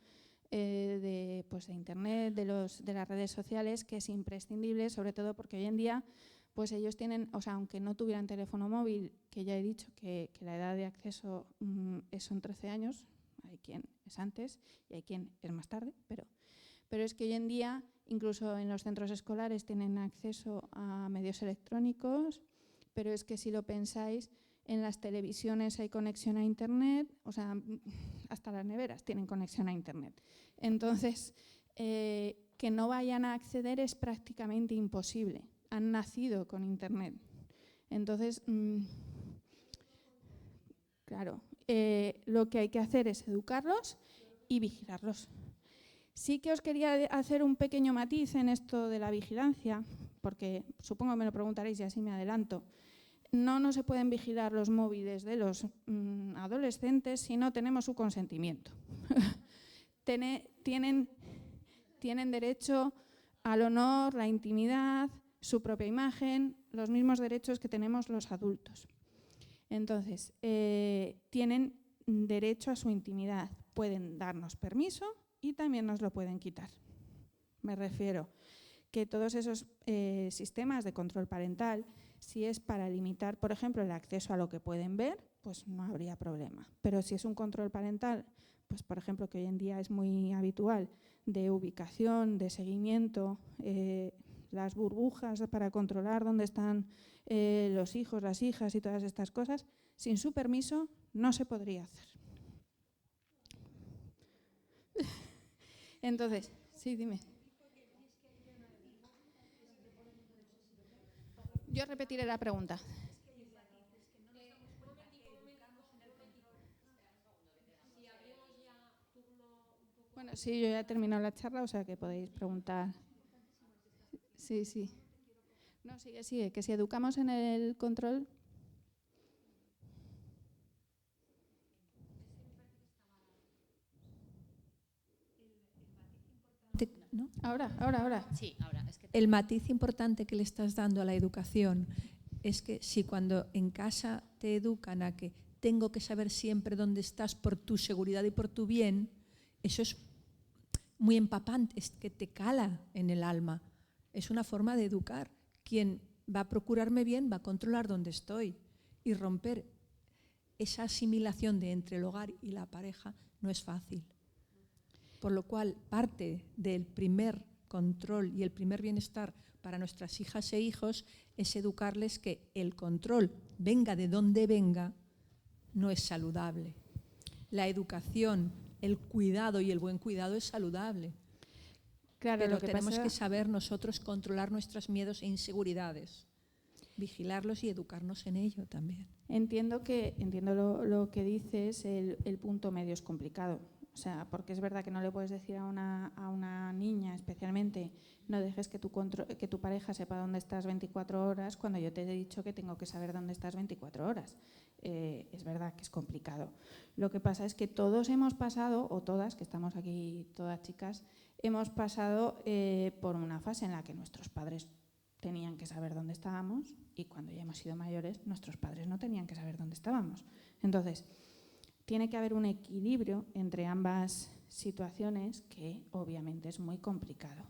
de Internet, de las redes sociales, que es imprescindible, sobre todo porque hoy en día pues ellos tienen, o sea, aunque no tuvieran teléfono móvil, que ya he dicho que la edad de acceso son 13 años, hay quien es antes y hay quien es más tarde, pero es que hoy en día incluso en los centros escolares tienen acceso a medios electrónicos, pero es que si lo pensáis, en las televisiones hay conexión a Internet, o sea, hasta las neveras tienen conexión a Internet. Entonces, que no vayan a acceder es prácticamente imposible. Han nacido con Internet. Entonces, claro, lo que hay que hacer es educarlos y vigilarlos. Sí que os quería hacer un pequeño matiz en esto de la vigilancia, porque supongo que me lo preguntaréis y así me adelanto. No se pueden vigilar los móviles de los adolescentes si no tenemos su consentimiento. Tienen derecho al honor, la intimidad, su propia imagen, los mismos derechos que tenemos los adultos. Entonces, tienen derecho a su intimidad. Pueden darnos permiso y también nos lo pueden quitar. Me refiero que todos esos sistemas de control parental, si es para limitar, por ejemplo, el acceso a lo que pueden ver, pues no habría problema. Pero si es un control parental, pues por ejemplo, que hoy en día es muy habitual, de ubicación, de seguimiento, las burbujas para controlar dónde están los hijos, las hijas y todas estas cosas, sin su permiso no se podría hacer. Entonces, sí, dime. Yo repetiré la pregunta. Bueno, sí, yo ya he terminado la charla, o sea que podéis preguntar. Sí. No, sigue, que si educamos en el control. ¿No? Ahora. Sí, ahora. Es que el matiz importante que le estás dando a la educación es que si cuando en casa te educan a que tengo que saber siempre dónde estás por tu seguridad y por tu bien, eso es muy empapante, es que te cala en el alma. Es una forma de educar. Quien va a procurarme bien va a controlar dónde estoy, y romper esa asimilación de entre el hogar y la pareja no es fácil. Por lo cual, parte del primer control y el primer bienestar para nuestras hijas e hijos es educarles que el control, venga de donde venga, no es saludable. La educación, el cuidado y el buen cuidado es saludable. Claro, pero tenemos que saber nosotros controlar nuestros miedos e inseguridades. vigilarlos y educarnos en ello también. Entiendo lo que dices, el punto medio es complicado. O sea, porque es verdad que no le puedes decir a una niña, especialmente, no dejes que tu pareja sepa dónde estás 24 horas cuando yo te he dicho que tengo que saber dónde estás 24 horas. Es verdad que es complicado. Lo que pasa es que todos hemos pasado, o todas, que estamos aquí todas chicas, hemos pasado por una fase en la que nuestros padres tenían que saber dónde estábamos y cuando ya hemos sido mayores, nuestros padres no tenían que saber dónde estábamos. Entonces, tiene que haber un equilibrio entre ambas situaciones que obviamente es muy complicado.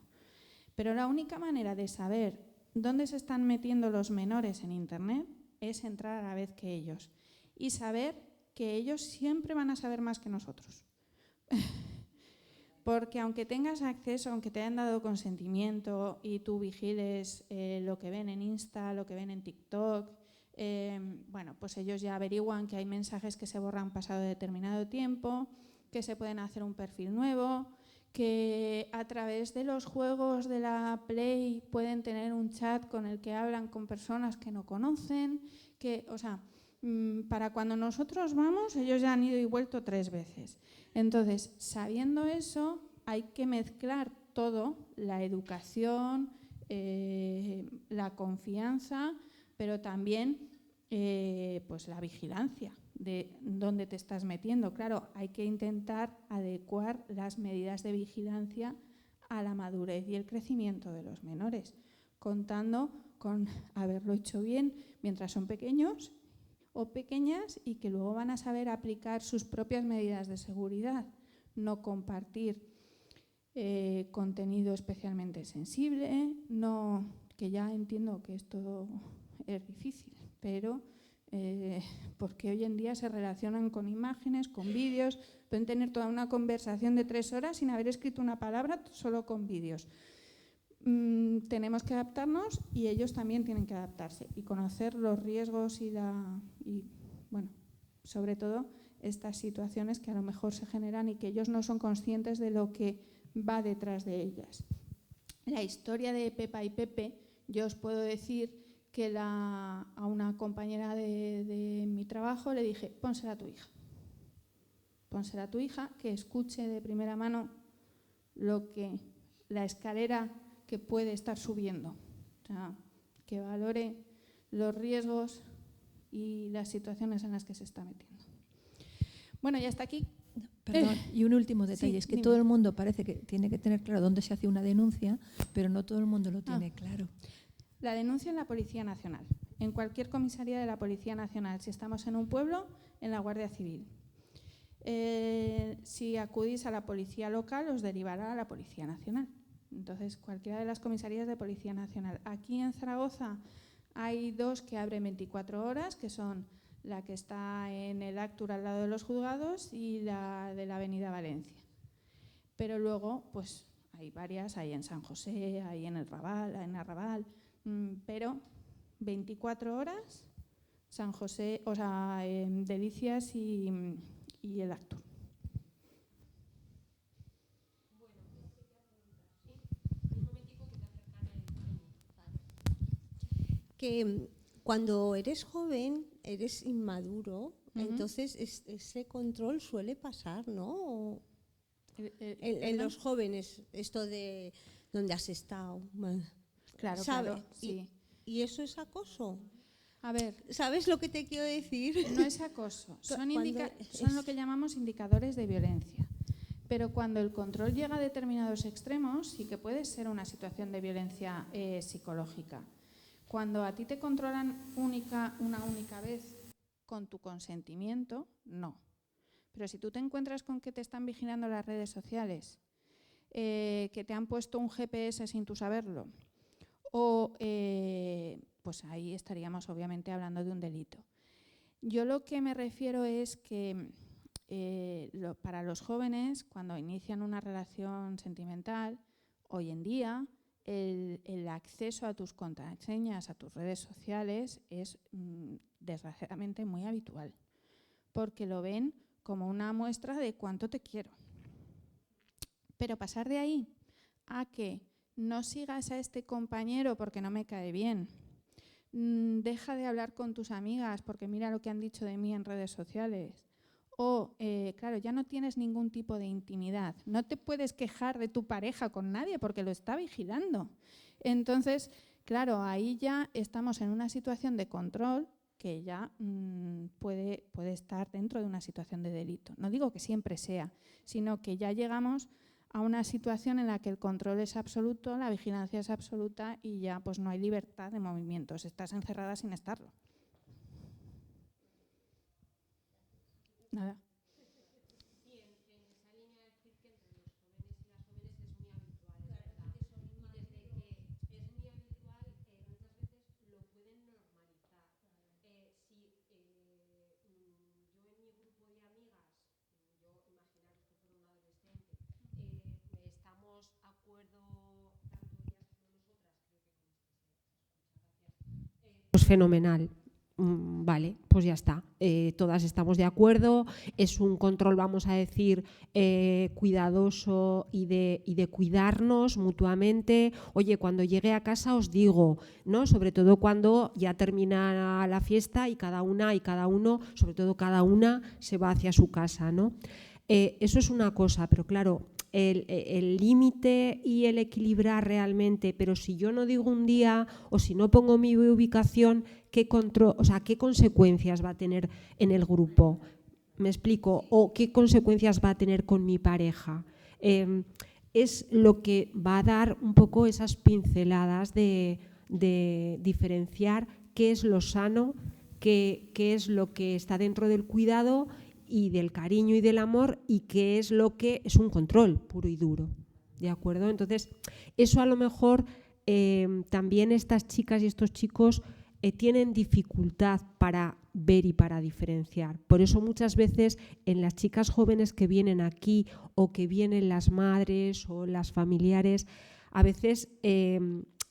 Pero la única manera de saber dónde se están metiendo los menores en Internet es entrar a la vez que ellos y saber que ellos siempre van a saber más que nosotros. Porque aunque tengas acceso, aunque te hayan dado consentimiento y tú vigiles lo que ven en Insta, lo que ven en TikTok, bueno, pues ellos ya averiguan que hay mensajes que se borran pasado determinado tiempo, que se pueden hacer un perfil nuevo, que a través de los juegos de la Play pueden tener un chat con el que hablan con personas que no conocen, que, o sea, para cuando nosotros vamos, ellos ya han ido y vuelto 3 veces. Entonces, sabiendo eso, hay que mezclar todo, la educación, la confianza, pero también pues la vigilancia de dónde te estás metiendo. Claro, hay que intentar adecuar las medidas de vigilancia a la madurez y el crecimiento de los menores, contando con haberlo hecho bien mientras son pequeños o pequeñas y que luego van a saber aplicar sus propias medidas de seguridad, no compartir contenido especialmente sensible, no, que ya entiendo que esto es difícil, pero porque hoy en día se relacionan con imágenes, con vídeos, pueden tener toda una conversación de 3 horas sin haber escrito una palabra, solo con vídeos. Tenemos que adaptarnos y ellos también tienen que adaptarse y conocer los riesgos y bueno, sobre todo estas situaciones que a lo mejor se generan y que ellos no son conscientes de lo que va detrás de ellas. La historia de Pepa y Pepe, yo os puedo decir que a una compañera de mi trabajo le dije, pónsela a tu hija. Pónsela a tu hija, que escuche de primera mano la escalera que puede estar subiendo. O sea, que valore los riesgos y las situaciones en las que se está metiendo. Bueno, ya está aquí. Perdón, y un último detalle, Sí, es que dime. todo el mundo parece que tiene que tener claro dónde se hace una denuncia, pero no todo el mundo lo tiene claro. La denuncia en la Policía Nacional, en cualquier comisaría de la Policía Nacional, si estamos en un pueblo, en la Guardia Civil. Si acudís a la Policía Local, os derivará a la Policía Nacional. Entonces, cualquiera de las comisarías de Policía Nacional. Aquí en Zaragoza hay 2 que abren 24 horas, que son la que está en el Actur al lado de los juzgados y la de la Avenida Valencia. Pero luego, pues hay varias, hay en San José, hay en Arrabal, pero 24 horas, San José, o sea, Delicias y el Actur. Que cuando eres joven, eres inmaduro, entonces ese control suele pasar, ¿no? En los jóvenes, esto de dónde has estado. Claro, ¿sabe? claro, sí. ¿Y eso es acoso? A ver, ¿Sabes lo que te quiero decir? no es acoso, son lo que llamamos indicadores de violencia. Pero cuando el control llega a determinados extremos, sí que puede ser una situación de violencia psicológica. Cuando a ti te controlan una única vez con tu consentimiento, no. Pero si tú te encuentras con que te están vigilando las redes sociales, que te han puesto un GPS sin tú saberlo, o pues ahí estaríamos obviamente hablando de un delito. Yo lo que me refiero es que para los jóvenes, cuando inician una relación sentimental, hoy en día el acceso a tus contraseñas, a tus redes sociales, es desgraciadamente muy habitual, porque lo ven como una muestra de cuánto te quiero. Pero pasar de ahí a que no sigas a este compañero porque no me cae bien, deja de hablar con tus amigas porque mira lo que han dicho de mí en redes sociales. O, claro, ya no tienes ningún tipo de intimidad. No te puedes quejar de tu pareja con nadie porque lo está vigilando. Entonces, claro, ahí ya estamos en una situación de control que ya puede estar dentro de una situación de delito. No digo que siempre sea, sino que ya llegamos a una situación en la que el control es absoluto, la vigilancia es absoluta y ya pues no hay libertad de movimientos. Estás encerrada sin estarlo. Nada. Pues fenomenal. Vale, pues ya está. Todas estamos de acuerdo. Es un control, vamos a decir, cuidadoso y de cuidarnos mutuamente. Oye, cuando llegue a casa os digo, ¿no? Sobre todo cuando ya termina la fiesta y cada una y cada uno, sobre todo cada una, se va hacia su casa, ¿no? Eso es una cosa, pero claro, el límite y el equilibrar realmente, pero si yo no digo un día o si no pongo mi ubicación, ¿qué consecuencias va a tener en el grupo? ¿Me explico? ¿O qué consecuencias va a tener con mi pareja? Es lo que va a dar un poco esas pinceladas de diferenciar qué es lo sano, qué es lo que está dentro del cuidado y del cariño y del amor y qué es lo que es un control puro y duro, ¿de acuerdo? Entonces, eso a lo mejor también estas chicas y estos chicos tienen dificultad para ver y para diferenciar. Por eso muchas veces en las chicas jóvenes que vienen aquí o que vienen las madres o las familiares, a veces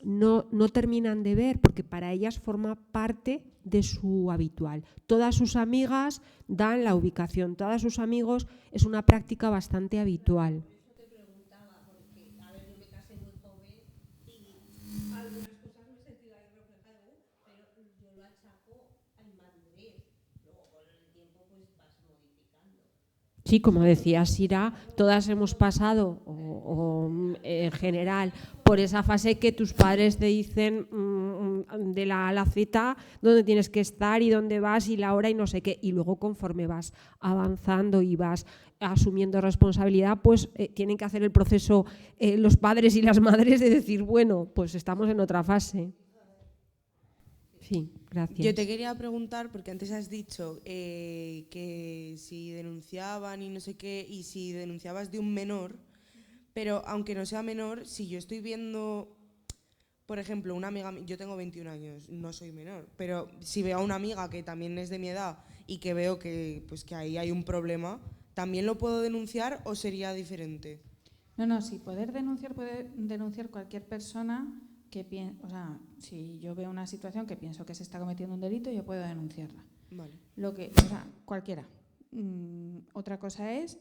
no terminan de ver porque para ellas forma parte de su habitual. Todas sus amigas dan la ubicación, todos sus amigos, es una práctica bastante habitual. Sí, como decía Sira, todas hemos pasado, o en general, por esa fase que tus padres te dicen de la A a la Z dónde tienes que estar y dónde vas y la hora y no sé qué. Y luego conforme vas avanzando y vas asumiendo responsabilidad, pues tienen que hacer el proceso los padres y las madres de decir, bueno, pues estamos en otra fase. Sí, gracias. Yo te quería preguntar, porque antes has dicho que si denunciaban y no sé qué, y si denunciabas de un menor, pero aunque no sea menor, si yo estoy viendo, por ejemplo, una amiga, yo tengo 21 años, no soy menor, pero si veo a una amiga que también es de mi edad y que veo que ahí hay un problema, ¿también lo puedo denunciar o sería diferente? No, sí, puede denunciar cualquier persona que o sea, si yo veo una situación que pienso que se está cometiendo un delito, yo puedo denunciarla. Vale. Cualquiera. Otra cosa es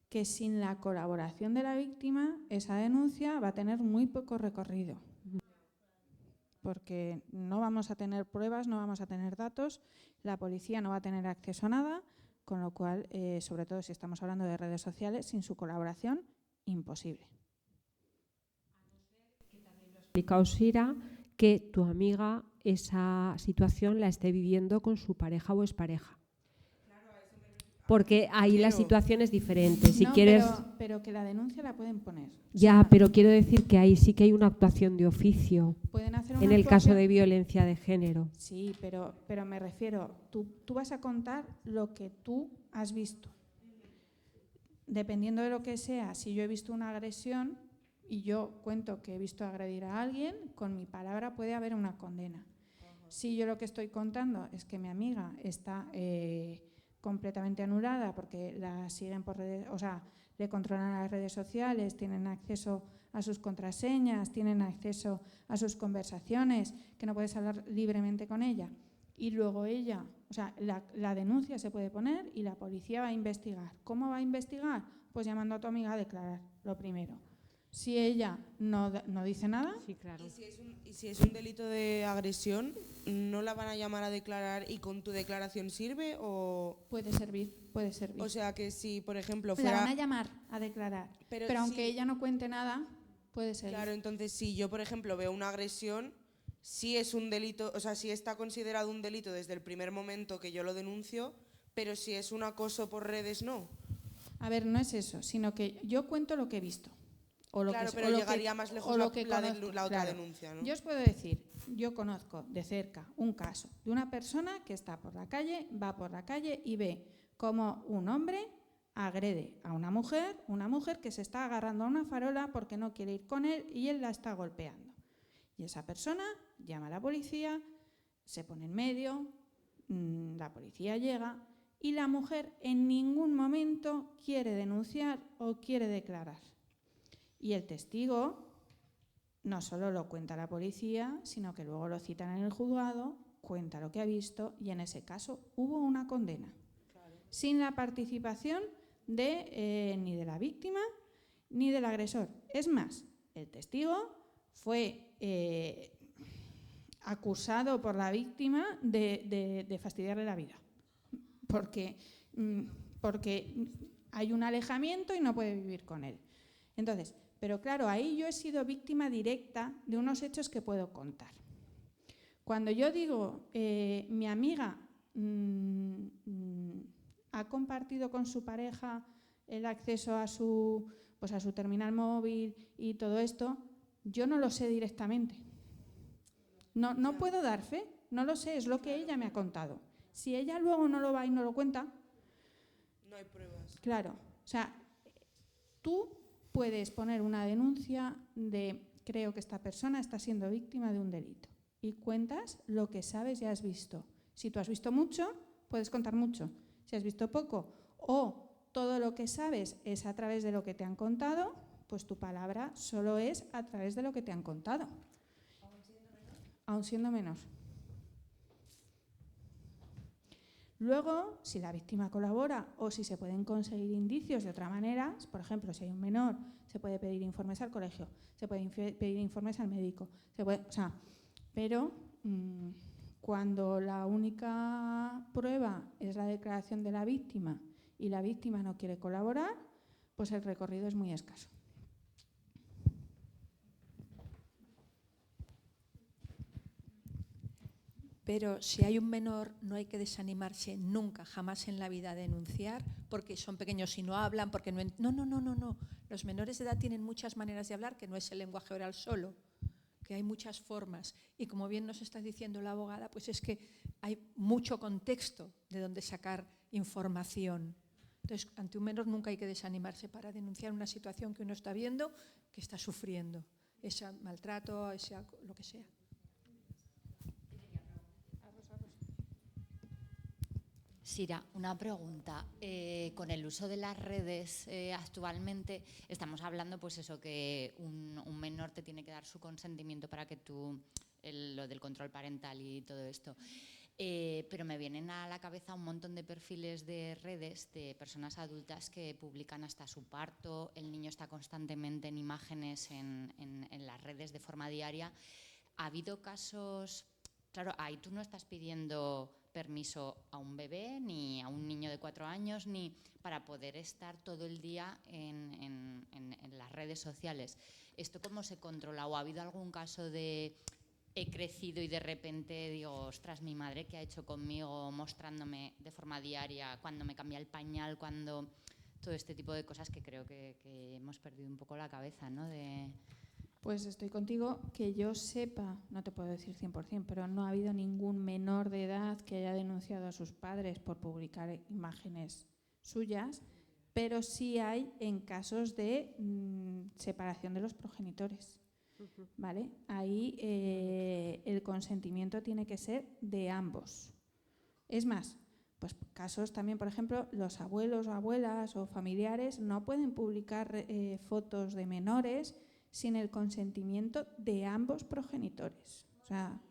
que sin la colaboración de la víctima, esa denuncia va a tener muy poco recorrido. Porque no vamos a tener pruebas, no vamos a tener datos, la policía no va a tener acceso a nada, con lo cual, sobre todo si estamos hablando de redes sociales, sin su colaboración, imposible. Explicado, Sira, que tu amiga esa situación la esté viviendo con su pareja o expareja. Porque ahí la situación es diferente. Si quieres, pero que la denuncia la pueden poner. Ya, pero quiero decir que ahí sí que hay una actuación de oficio. Pueden hacer una en el actuación, caso de violencia de género. Sí, pero me refiero, tú vas a contar lo que tú has visto. Dependiendo de lo que sea, si yo he visto una agresión y yo cuento que he visto agredir a alguien, con mi palabra puede haber una condena. Si yo lo que estoy contando es que mi amiga está completamente anulada porque la siguen por redes, o sea, le controlan las redes sociales, tienen acceso a sus contraseñas, tienen acceso a sus conversaciones, que no puedes hablar libremente con ella. Y luego ella, o sea, la denuncia se puede poner y la policía va a investigar. ¿Cómo va a investigar? Pues llamando a tu amiga a declarar, lo primero. Si ella no dice nada, Sí, claro. Y si es un delito de agresión, ¿no la van a llamar a declarar y con tu declaración sirve? puede servir. O sea que si, por ejemplo, La fuera... van a llamar a declarar, Pero pero aunque si- ella no cuente nada, puede servir. Claro, entonces si yo, por ejemplo, veo una agresión, sí es un delito, o sea, sí está considerado un delito desde el primer momento que yo lo denuncio, pero si es un acoso por redes, no. A ver, no es eso, sino que yo cuento lo que he visto. O lo Claro, que, pero o lo llegaría que, más lejos o la lo que otra claro. denuncia, ¿no? Yo os puedo decir, yo conozco de cerca un caso de una persona que está por la calle, va por la calle y ve cómo un hombre agrede a una mujer que se está agarrando a una farola porque no quiere ir con él y él la está golpeando. Y esa persona llama a la policía, se pone en medio, la policía llega y la mujer en ningún momento quiere denunciar o quiere declarar. Y el testigo no solo lo cuenta a la policía, sino que luego lo citan en el juzgado, cuenta lo que ha visto y en ese caso hubo una condena. Claro. Sin la participación ni de la víctima ni del agresor. Es más, el testigo fue acusado por la víctima de fastidiarle la vida. Porque hay un alejamiento y no puede vivir con él. Entonces, pero claro, ahí yo he sido víctima directa de unos hechos que puedo contar. Cuando yo digo, mi amiga ha compartido con su pareja el acceso a su terminal móvil y todo esto, yo no lo sé directamente. No puedo dar fe, no lo sé, es lo que ella me ha contado. Si ella luego no lo va y no lo cuenta, no hay pruebas. Claro, o sea, tú puedes poner una denuncia de creo que esta persona está siendo víctima de un delito y cuentas lo que sabes y has visto. Si tú has visto mucho, puedes contar mucho. Si has visto poco o todo lo que sabes es a través de lo que te han contado, pues tu palabra solo es a través de lo que te han contado. Aún siendo menor. Luego, si la víctima colabora o si se pueden conseguir indicios de otra manera, por ejemplo, si hay un menor, se puede pedir informes al colegio, se puede pedir informes al médico, pero cuando la única prueba es la declaración de la víctima y la víctima no quiere colaborar, pues el recorrido es muy escaso. Pero si hay un menor, no hay que desanimarse nunca, jamás en la vida a denunciar, porque son pequeños y no hablan, porque no. Los menores de edad tienen muchas maneras de hablar, que no es el lenguaje oral solo, que hay muchas formas. Y como bien nos está diciendo la abogada, pues es que hay mucho contexto de donde sacar información. Entonces, ante un menor nunca hay que desanimarse para denunciar una situación que uno está viendo, que está sufriendo, ese maltrato, lo que sea. Sira, una pregunta. Con el uso de las redes actualmente estamos hablando, pues eso, que un menor te tiene que dar su consentimiento para que tú, lo del control parental y todo esto. Pero me vienen a la cabeza un montón de perfiles de redes de personas adultas que publican hasta su parto. El niño está constantemente en imágenes en las redes de forma diaria. ¿Ha habido casos? Claro, ahí tú no estás pidiendo permiso a un bebé, ni a un niño de 4 años, ni para poder estar todo el día en las redes sociales. ¿Esto cómo se controla? ¿O ha habido algún caso de he crecido y de repente digo, ostras, mi madre qué ha hecho conmigo mostrándome de forma diaria, cuando me cambia el pañal, cuando todo este tipo de cosas que creo que hemos perdido un poco la cabeza, ¿no? Pues estoy contigo, que yo sepa, no te puedo decir 100%, pero no ha habido ningún menor de edad que haya denunciado a sus padres por publicar imágenes suyas, pero sí hay en casos de separación de los progenitores, ¿vale? Ahí el consentimiento tiene que ser de ambos. Es más, pues casos también, por ejemplo, los abuelos o abuelas o familiares no pueden publicar fotos de menores sin el consentimiento de ambos progenitores. O sea,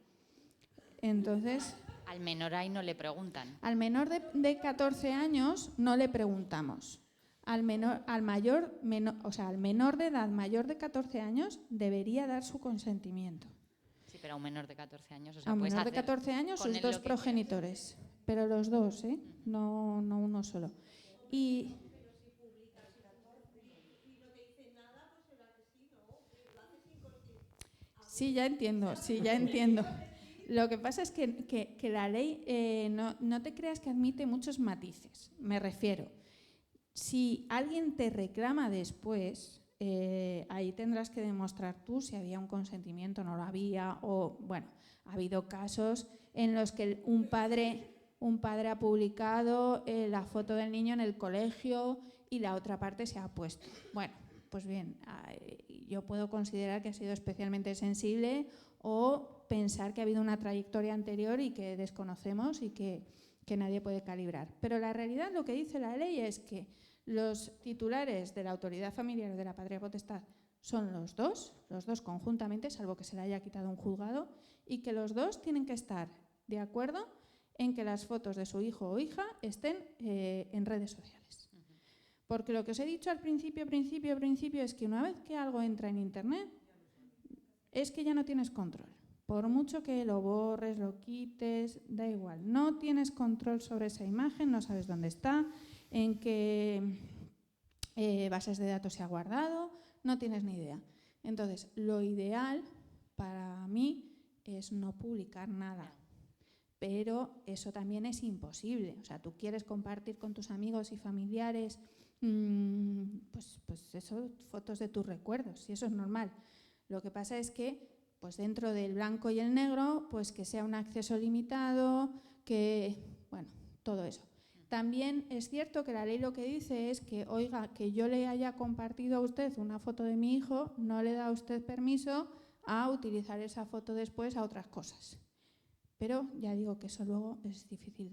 entonces... Al menor ahí no le preguntan. Al menor de 14 años no le preguntamos. al menor de edad mayor de 14 años debería dar su consentimiento. Sí, pero a un menor de 14 años. O sea, A un puedes menor de hacer 14 años con sus él dos lo que progenitores, pero los dos, no uno solo. Y sí, ya entiendo. Lo que pasa es que la ley no te creas que admite muchos matices. Me refiero, si alguien te reclama después, ahí tendrás que demostrar tú si había un consentimiento o no lo había, o bueno, ha habido casos en los que un padre ha publicado la foto del niño en el colegio y la otra parte se ha opuesto. Bueno, pues bien, yo puedo considerar que ha sido especialmente sensible o pensar que ha habido una trayectoria anterior y que desconocemos y que nadie puede calibrar. Pero la realidad, lo que dice la ley es que los titulares de la autoridad familiar o de la patria potestad son los dos conjuntamente, salvo que se le haya quitado un juzgado, y que los dos tienen que estar de acuerdo en que las fotos de su hijo o hija estén en redes sociales. Porque lo que os he dicho al principio es que una vez que algo entra en Internet, es que ya no tienes control. Por mucho que lo borres, lo quites, da igual. No tienes control sobre esa imagen, no sabes dónde está, en qué bases de datos se ha guardado, no tienes ni idea. Entonces, lo ideal para mí es no publicar nada. Pero eso también es imposible. O sea, tú quieres compartir con tus amigos y familiares pues eso, fotos de tus recuerdos, y eso es normal. Lo que pasa es que pues dentro del blanco y el negro, pues que sea un acceso limitado, que, bueno, todo eso. También es cierto que la ley lo que dice es que, oiga, que yo le haya compartido a usted una foto de mi hijo, no le da a usted permiso a utilizar esa foto después a otras cosas. Pero ya digo que eso luego es difícil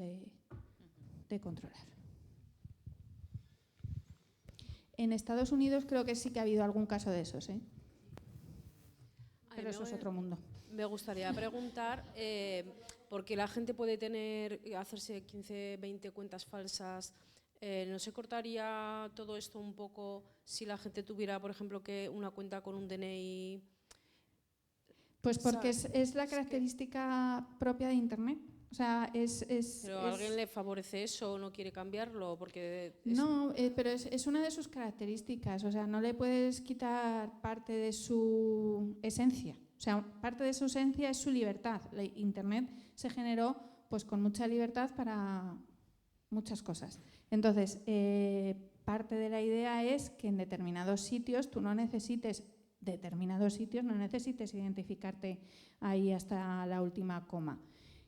de controlar. En Estados Unidos creo que sí que ha habido algún caso de esos, pero eso es otro mundo. Me gustaría preguntar por qué la gente puede hacerse 15, 20 cuentas falsas. ¿No se cortaría todo esto un poco si la gente tuviera, por ejemplo, que una cuenta con un DNI? Pues porque es la característica propia de Internet. O sea, ¿Pero a alguien le favorece eso o no quiere cambiarlo? No, pero es una de sus características. O sea, no le puedes quitar parte de su esencia. O sea, parte de su esencia es su libertad. Internet se generó pues con mucha libertad para muchas cosas. Entonces, parte de la idea es que en determinados sitios tú no necesites identificarte ahí hasta la última coma.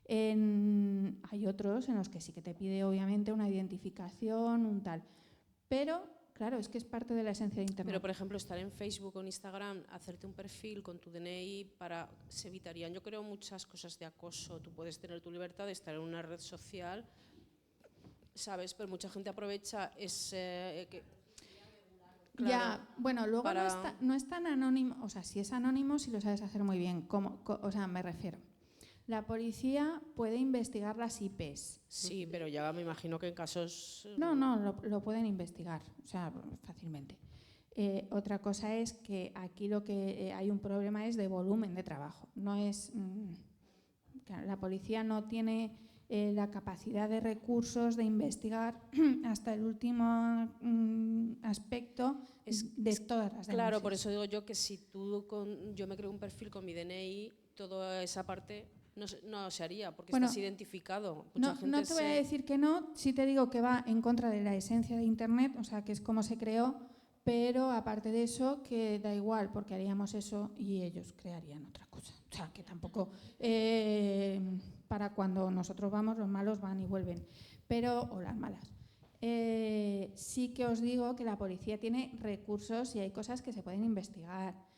Hay otros en los que sí que te pide obviamente una identificación, un tal. Pero, claro, es que es parte de la esencia de Internet. Pero, por ejemplo, estar en Facebook o en Instagram, hacerte un perfil con tu DNI, se evitarían, yo creo, muchas cosas de acoso. Tú puedes tener tu libertad de estar en una red social, ¿sabes? Pero mucha gente aprovecha Claro, ya, bueno, luego no es tan anónimo. O sea, si es anónimo, si lo sabes hacer muy bien. O sea, me refiero. La policía puede investigar las IPs. Sí, pero ya me imagino que en casos... No, lo pueden investigar, o sea, fácilmente. Otra cosa es que aquí lo que hay un problema es de volumen de trabajo. No es, claro, la policía no tiene la capacidad de recursos de investigar hasta el último aspecto de todas las denuncias. Claro, por eso digo yo que si yo me creo un perfil con mi DNI, toda esa parte no se haría, porque estás identificado. No te voy a decir que no, sí te digo que va en contra de la esencia de Internet, o sea, que es como se creó, pero aparte de eso, que da igual, porque haríamos eso y ellos crearían otra cosa. O sea, que tampoco, para cuando nosotros vamos, los malos van y vuelven, o las malas. Sí que os digo que la policía tiene recursos y hay cosas que se pueden investigar.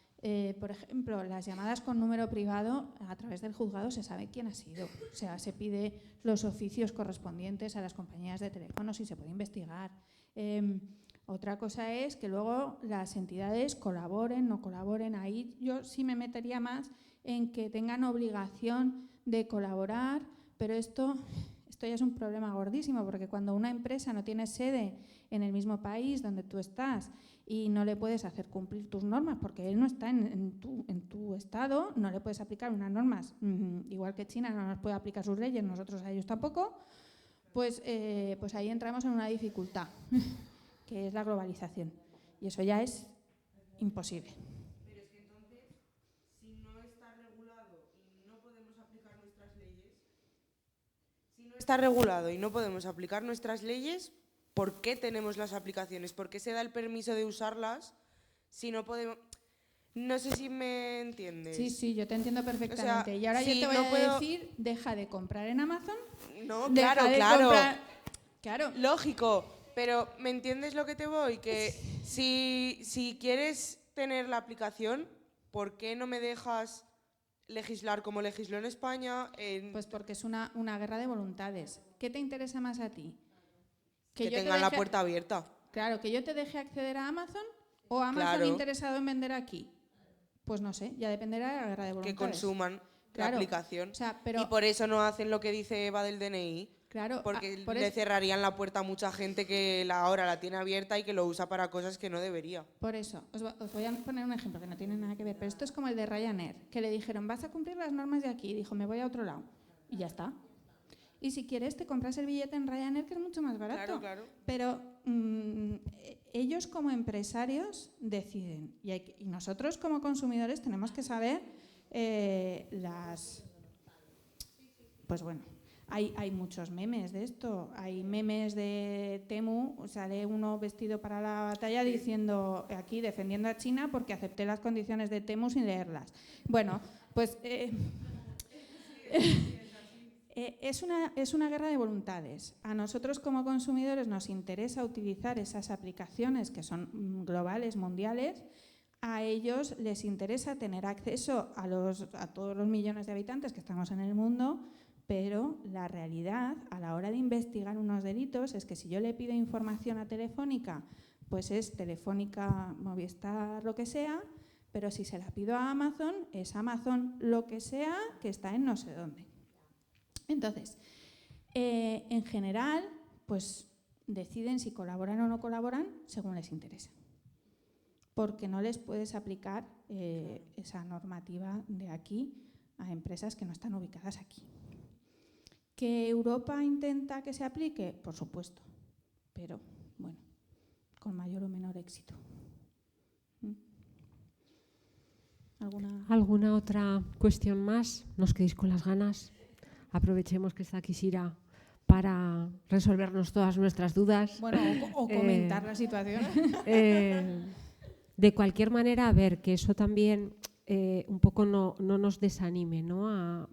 Por ejemplo, las llamadas con número privado, a través del juzgado se sabe quién ha sido. O sea, se pide los oficios correspondientes a las compañías de teléfonos y se puede investigar. Otra cosa es que luego las entidades colaboren, no colaboren. Ahí yo sí me metería más en que tengan obligación de colaborar, pero esto ya es un problema gordísimo, porque cuando una empresa no tiene sede en el mismo país donde tú estás y no le puedes hacer cumplir tus normas porque él no está en tu estado, no le puedes aplicar unas normas, igual que China no nos puede aplicar sus leyes, nosotros a ellos tampoco, pues ahí entramos en una dificultad, que es la globalización. Y eso ya es imposible. Pero es que entonces, si no está regulado y no podemos aplicar nuestras leyes, ¿por qué tenemos las aplicaciones? ¿Por qué se da el permiso de usarlas si no podemos? No sé si me entiendes. Sí, yo te entiendo perfectamente. O sea, y ahora si yo te voy no a puedo decir, deja de comprar en Amazon. No, deja claro, de claro. Claro. Lógico, pero ¿me entiendes lo que te voy? Que si quieres tener la aplicación, ¿por qué no me dejas legislar como legisló en España? Pues porque es una guerra de voluntades. ¿Qué te interesa más a ti? Que yo te tengan la deje- puerta abierta. Claro, que yo te deje acceder a Amazon o Amazon Claro. interesado en vender aquí. Pues no sé, ya dependerá de la guerra de voluntades. Que consuman Claro. la aplicación. O sea, pero Y por eso no hacen lo que dice Eva del DNI. claro, Porque por le eso- cerrarían la puerta a mucha gente que ahora la tiene abierta y que lo usa para cosas que no debería. Por eso, os voy a poner un ejemplo que no tiene nada que ver, pero esto es como el de Ryanair, que le dijeron, vas a cumplir las normas de aquí, y dijo, me voy a otro lado, y ya está. Y si quieres, te compras el billete en Ryanair, que es mucho más barato. Claro. Pero ellos como empresarios deciden, y nosotros como consumidores tenemos que saber Pues bueno, hay muchos memes de esto. Hay memes de Temu, sale uno vestido para la batalla diciendo aquí defendiendo a China porque acepté las condiciones de Temu sin leerlas. Bueno, pues es una guerra de voluntades. A nosotros como consumidores nos interesa utilizar esas aplicaciones que son globales, mundiales. A ellos les interesa tener acceso a todos los millones de habitantes que estamos en el mundo. Pero la realidad, a la hora de investigar unos delitos, es que si yo le pido información a Telefónica, pues es Telefónica, Movistar, lo que sea, pero si se la pido a Amazon, es Amazon lo que sea que está en no sé dónde. Entonces, en general, pues deciden si colaboran o no colaboran según les interesa, porque no les puedes aplicar esa normativa de aquí a empresas que no están ubicadas aquí. ¿Que Europa intenta que se aplique? Por supuesto, pero bueno, con mayor o menor éxito. ¿Alguna otra cuestión más? ¿Nos quedéis con las ganas? Aprovechemos que está aquí Sira para resolvernos todas nuestras dudas. Bueno, o comentar la situación. De cualquier manera, a ver, que eso también un poco no nos desanime, ¿no? A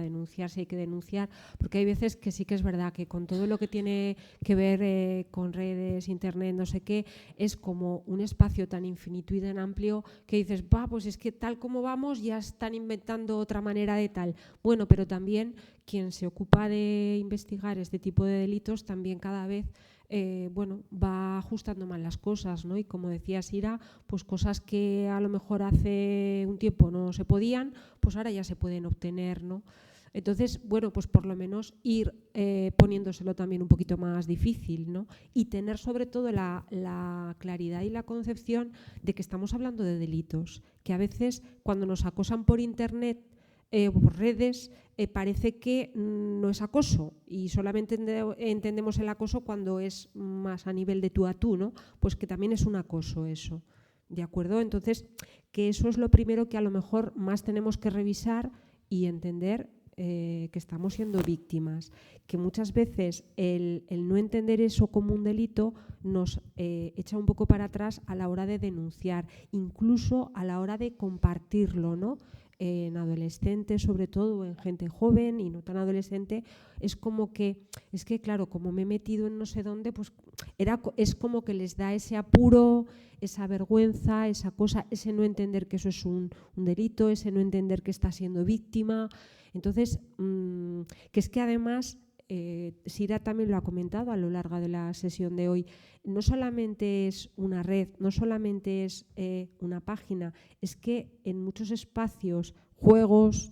denunciar si hay que denunciar, porque hay veces que sí que es verdad que con todo lo que tiene que ver con redes, internet, no sé qué, es como un espacio tan infinito y tan amplio que dices, pues es que tal como vamos ya están inventando otra manera de tal. Bueno, pero también quien se ocupa de investigar este tipo de delitos también cada vez va ajustando más las cosas, ¿no? Y como decía Sira, pues cosas que a lo mejor hace un tiempo no se podían, pues ahora ya se pueden obtener, ¿no? Entonces, pues por lo menos ir poniéndoselo también un poquito más difícil, ¿no? Y tener sobre todo la claridad y la concepción de que estamos hablando de delitos, que a veces cuando nos acosan por internet, por redes, parece que no es acoso y solamente entendemos el acoso cuando es más a nivel de tú a tú, ¿no? Pues que también es un acoso eso, ¿de acuerdo? Entonces, que eso es lo primero que a lo mejor más tenemos que revisar y entender que estamos siendo víctimas, que muchas veces el no entender eso como un delito nos echa un poco para atrás a la hora de denunciar, incluso a la hora de compartirlo, ¿no? En adolescentes, sobre todo, en gente joven y no tan adolescente, es que claro, como me he metido en no sé dónde, pues es como que les da ese apuro, esa vergüenza, esa cosa, ese no entender que eso es un delito, ese no entender que está siendo víctima. Entonces, que es que además, Sira también lo ha comentado a lo largo de la sesión de hoy, no solamente es una red, no solamente es una página, es que en muchos espacios, juegos,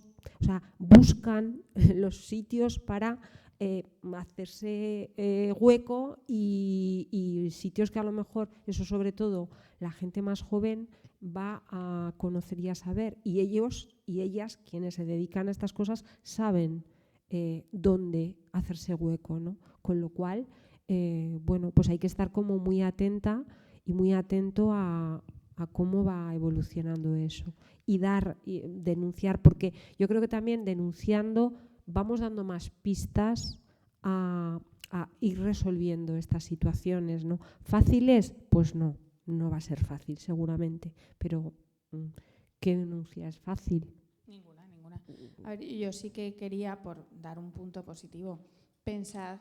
buscan los sitios para hacerse hueco y sitios que a lo mejor, eso sobre todo la gente más joven va a conocer y a saber, y ellos y ellas, quienes se dedican a estas cosas, saben dónde hacerse hueco, ¿no? Con lo cual, bueno, pues hay que estar como muy atenta y muy atento a cómo va evolucionando eso y denunciar, porque yo creo que también denunciando vamos dando más pistas a ir resolviendo estas situaciones, ¿no? ¿Fáciles? Pues no va a ser fácil seguramente, pero ¿qué denuncia es fácil? Ninguna. A ver, yo sí que quería, por dar un punto positivo, pensad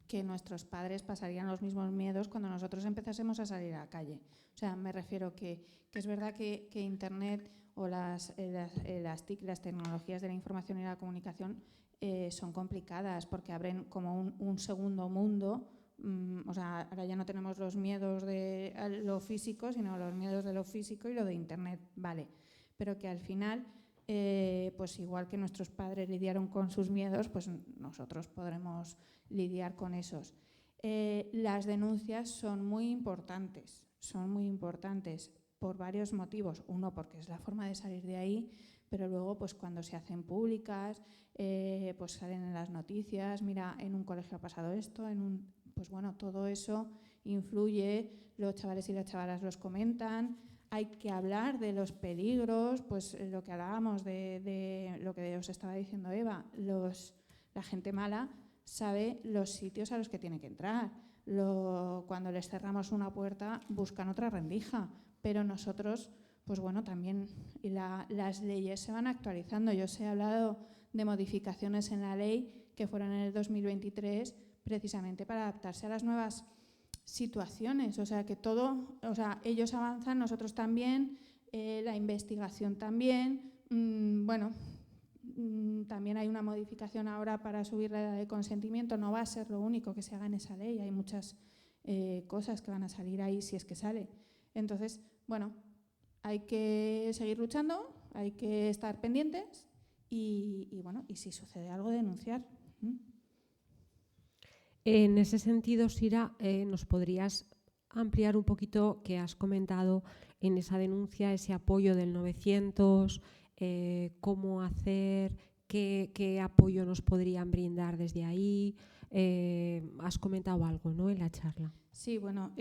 que nuestros padres pasarían los mismos miedos cuando nosotros empezásemos a salir a la calle. O sea, me refiero que es verdad que Internet o las TIC, las tecnologías de la información y la comunicación, son complicadas porque abren como un segundo mundo. O sea, ahora ya no tenemos los miedos de lo físico, sino los miedos de lo físico y lo de Internet, vale. Pero que al final, pues igual que nuestros padres lidiaron con sus miedos, pues nosotros podremos lidiar con esos. Las denuncias son muy importantes por varios motivos. Uno, porque es la forma de salir de ahí, pero luego pues cuando se hacen públicas, pues salen en las noticias, mira, en un colegio ha pasado esto, pues bueno, todo eso influye, los chavales y las chavalas los comentan. Hay que hablar de los peligros, pues lo que hablábamos de lo que os estaba diciendo Eva, la gente mala sabe los sitios a los que tiene que entrar. Cuando les cerramos una puerta buscan otra rendija, pero nosotros, pues bueno, también las leyes se van actualizando. Yo os he hablado de modificaciones en la ley que fueron en el 2023 precisamente para adaptarse a las nuevas situaciones. O sea, que ellos avanzan, nosotros también, la investigación también. Bueno, también hay una modificación ahora para subir la edad de consentimiento. No va a ser lo único que se haga en esa ley. Hay muchas cosas que van a salir ahí si es que sale. Entonces, bueno, hay que seguir luchando, hay que estar pendientes y bueno, y si sucede algo, denunciar. En ese sentido, Sira, ¿nos podrías ampliar un poquito que has comentado en esa denuncia, ese apoyo del 900, cómo hacer, qué apoyo nos podrían brindar desde ahí? Has comentado algo, ¿no?, en la charla. Sí, bueno,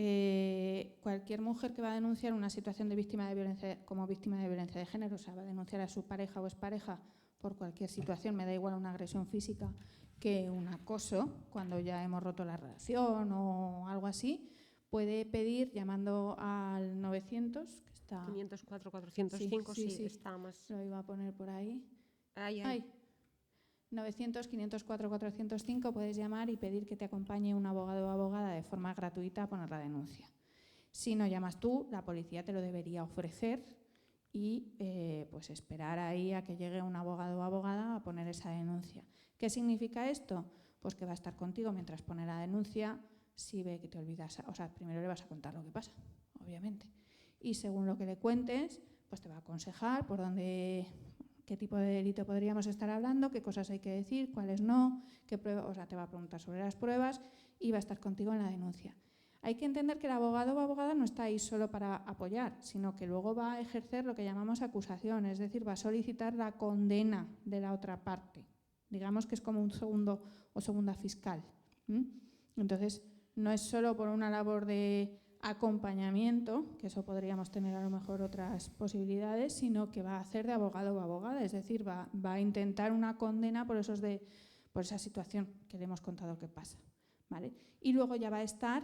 cualquier mujer que va a denunciar una situación de víctima de violencia, como víctima de violencia de género, o sea, va a denunciar a su pareja o expareja por cualquier situación, me da igual una agresión física que un acoso, cuando ya hemos roto la relación o algo así, puede pedir llamando al 900, que está… 504, 405, sí, está más… Lo iba a poner por ahí. Ahí. 900, 504, 405, puedes llamar y pedir que te acompañe un abogado o abogada de forma gratuita a poner la denuncia. Si no llamas tú, la policía te lo debería ofrecer y pues esperar ahí a que llegue un abogado o abogada a poner esa denuncia. ¿Qué significa esto? Pues que va a estar contigo mientras pone la denuncia. Si ve que te olvidas, o sea, primero le vas a contar lo que pasa, obviamente. Y según lo que le cuentes, pues te va a aconsejar por dónde… qué tipo de delito podríamos estar hablando, qué cosas hay que decir, cuáles no, qué pruebas, o sea, te va a preguntar sobre las pruebas y va a estar contigo en la denuncia. Hay que entender que el abogado o abogada no está ahí solo para apoyar, sino que luego va a ejercer lo que llamamos acusación, es decir, va a solicitar la condena de la otra parte. Digamos que es como un segundo o segunda fiscal. Entonces, no es solo por una labor de acompañamiento, que eso podríamos tener a lo mejor otras posibilidades, sino que va a hacer de abogado o abogada, es decir, va a intentar una condena por esa situación que le hemos contado que pasa, ¿vale? Y luego ya va a estar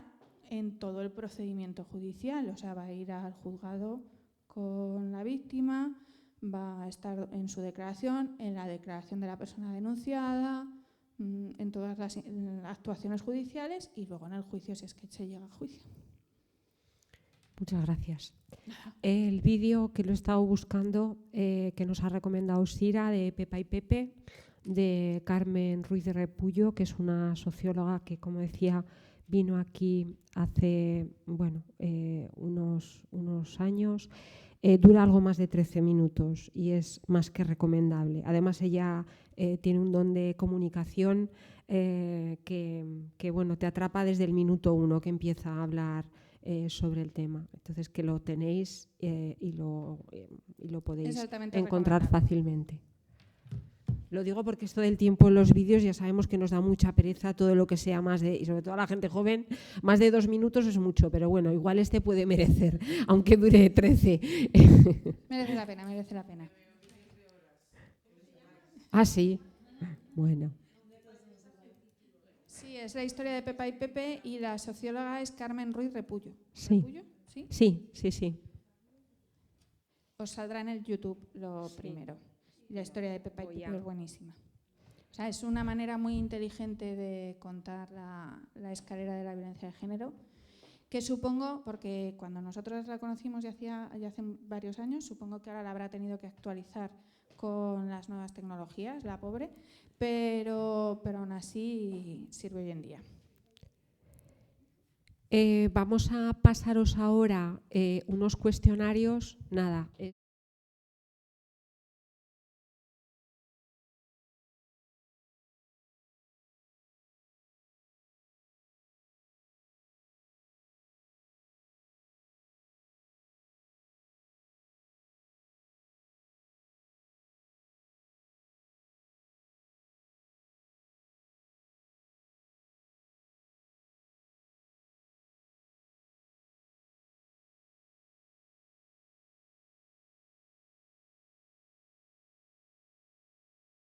en todo el procedimiento judicial, o sea, va a ir al juzgado con la víctima, va a estar en su declaración, en la declaración de la persona denunciada, en todas las actuaciones judiciales y luego en el juicio si es que se llega al juicio. Muchas gracias. El vídeo que lo he estado buscando, que nos ha recomendado Sira, de Pepa y Pepe, de Carmen Ruiz de Repullo, que es una socióloga que, como decía, vino aquí hace unos años. Dura algo más de 13 minutos y es más que recomendable. Además, ella tiene un don de comunicación que bueno, te atrapa desde el minuto 1 que empieza a hablar sobre el tema. Entonces, que lo tenéis y lo podéis encontrar fácilmente. Lo digo porque esto del tiempo en los vídeos ya sabemos que nos da mucha pereza, todo lo que sea más de, y sobre todo a la gente joven, más de 2 minutos es mucho, pero bueno, igual este puede merecer, aunque dure 13. Merece la pena, merece la pena. Ah, sí. Bueno. Sí, es la historia de Pepa y Pepe y la socióloga es Carmen Ruiz Repullo. Sí. ¿Repullo? ¿Sí? Sí, sí, sí. Os saldrá en el YouTube lo primero. Y la historia de Pepa y Pepe es buenísima. O sea, es una manera muy inteligente de contar la escalera de la violencia de género, que supongo, porque cuando nosotros la conocimos ya hace varios años, supongo que ahora la habrá tenido que actualizar con las nuevas tecnologías, la pobre, pero aún así sirve hoy en día. Vamos a pasaros ahora unos cuestionarios. Nada.